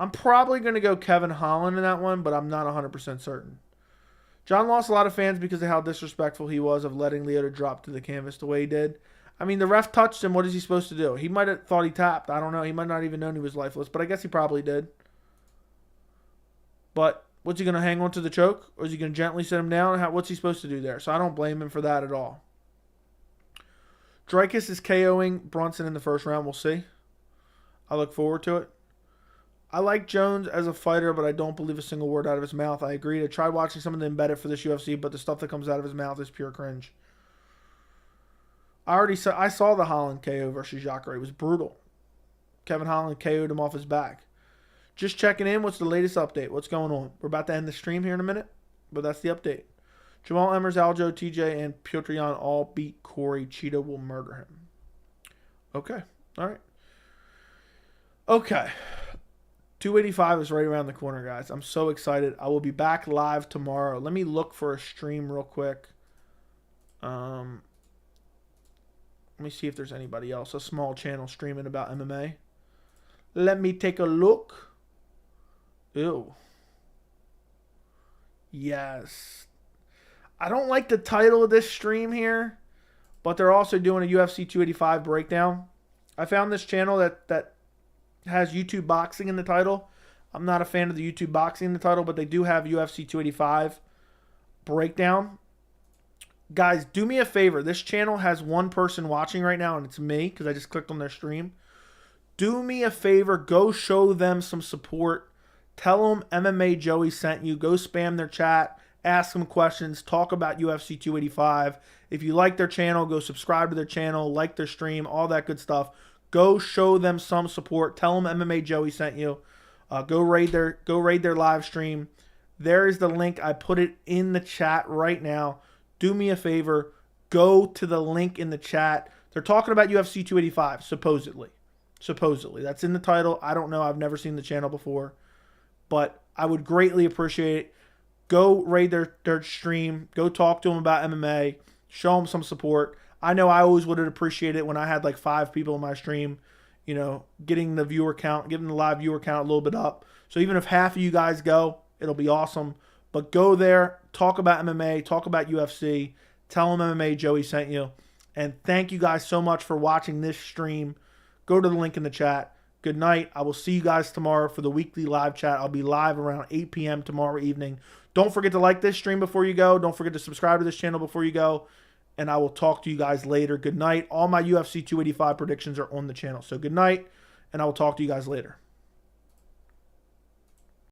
I'm probably going to go Kevin Holland in that one, but I'm not 100% certain. John lost a lot of fans because of how disrespectful he was of letting Lyoto drop to the canvas the way he did. I mean, the ref touched him. What is he supposed to do? He might have thought he tapped. I don't know. He might not even known he was lifeless, but I guess he probably did. But what's he going to hang on to the choke? Or is he going to gently sit him down? What's he supposed to do there? So I don't blame him for that at all. Dreykus is KOing Brunson in the first round. We'll see. I look forward to it. I like Jones as a fighter, but I don't believe a single word out of his mouth. I agree. I tried watching some of the embedded for this UFC, but the stuff that comes out of his mouth is pure cringe. I saw the Holland KO versus Jacare. It was brutal. Kevin Holland KO'd him off his back. Just checking in. What's the latest update? What's going on? We're about to end the stream here in a minute, but that's the update. Jamal Emmers, Aljo, TJ, and Petr Yan all beat Corey. Cheetah will murder him. Okay. All right. Okay. 285 is right around the corner, guys. I'm so excited. I will be back live tomorrow. Let me look for a stream real quick. Let me see if there's anybody else. A small channel streaming about MMA. Let me take a look. Ew. Yes. I don't like the title of this stream here, but they're also doing a UFC 285 breakdown. I found this channel that has YouTube boxing in the title. I'm not a fan of the YouTube boxing in the title, but they do have UFC 285 breakdown. Guys, do me a favor. This channel has one person watching right now, and it's me because I just clicked on their stream. Do me a favor. Go show them some support. Tell them MMA Joey sent you. Go spam their chat. Ask them questions. Talk about UFC 285. If you like their channel, go subscribe to their channel. Like their stream. All that good stuff. Go show them some support. Tell them MMA Joey sent you. Go raid their live stream. There is the link. I put it in the chat right now. Do me a favor. Go to the link in the chat. They're talking about UFC 285, supposedly. Supposedly. That's in the title. I don't know. I've never seen the channel before. But I would greatly appreciate it. Go raid their stream. Go talk to them about MMA. Show them some support. I know I always would have appreciated it when I had like 5 people in my stream, you know, getting the viewer count, getting the live viewer count a little bit up. So even if half of you guys go, it'll be awesome. But go there, talk about MMA, talk about UFC, tell them MMA Joey sent you. And thank you guys so much for watching this stream. Go to the link in the chat. Good night. I will see you guys tomorrow for the weekly live chat. I'll be live around 8 p.m. tomorrow evening. Don't forget to like this stream before you go. Don't forget to subscribe to this channel before you go. And I will talk to you guys later. Good night. All my UFC 285 predictions are on the channel. So good night, and I will talk to you guys later.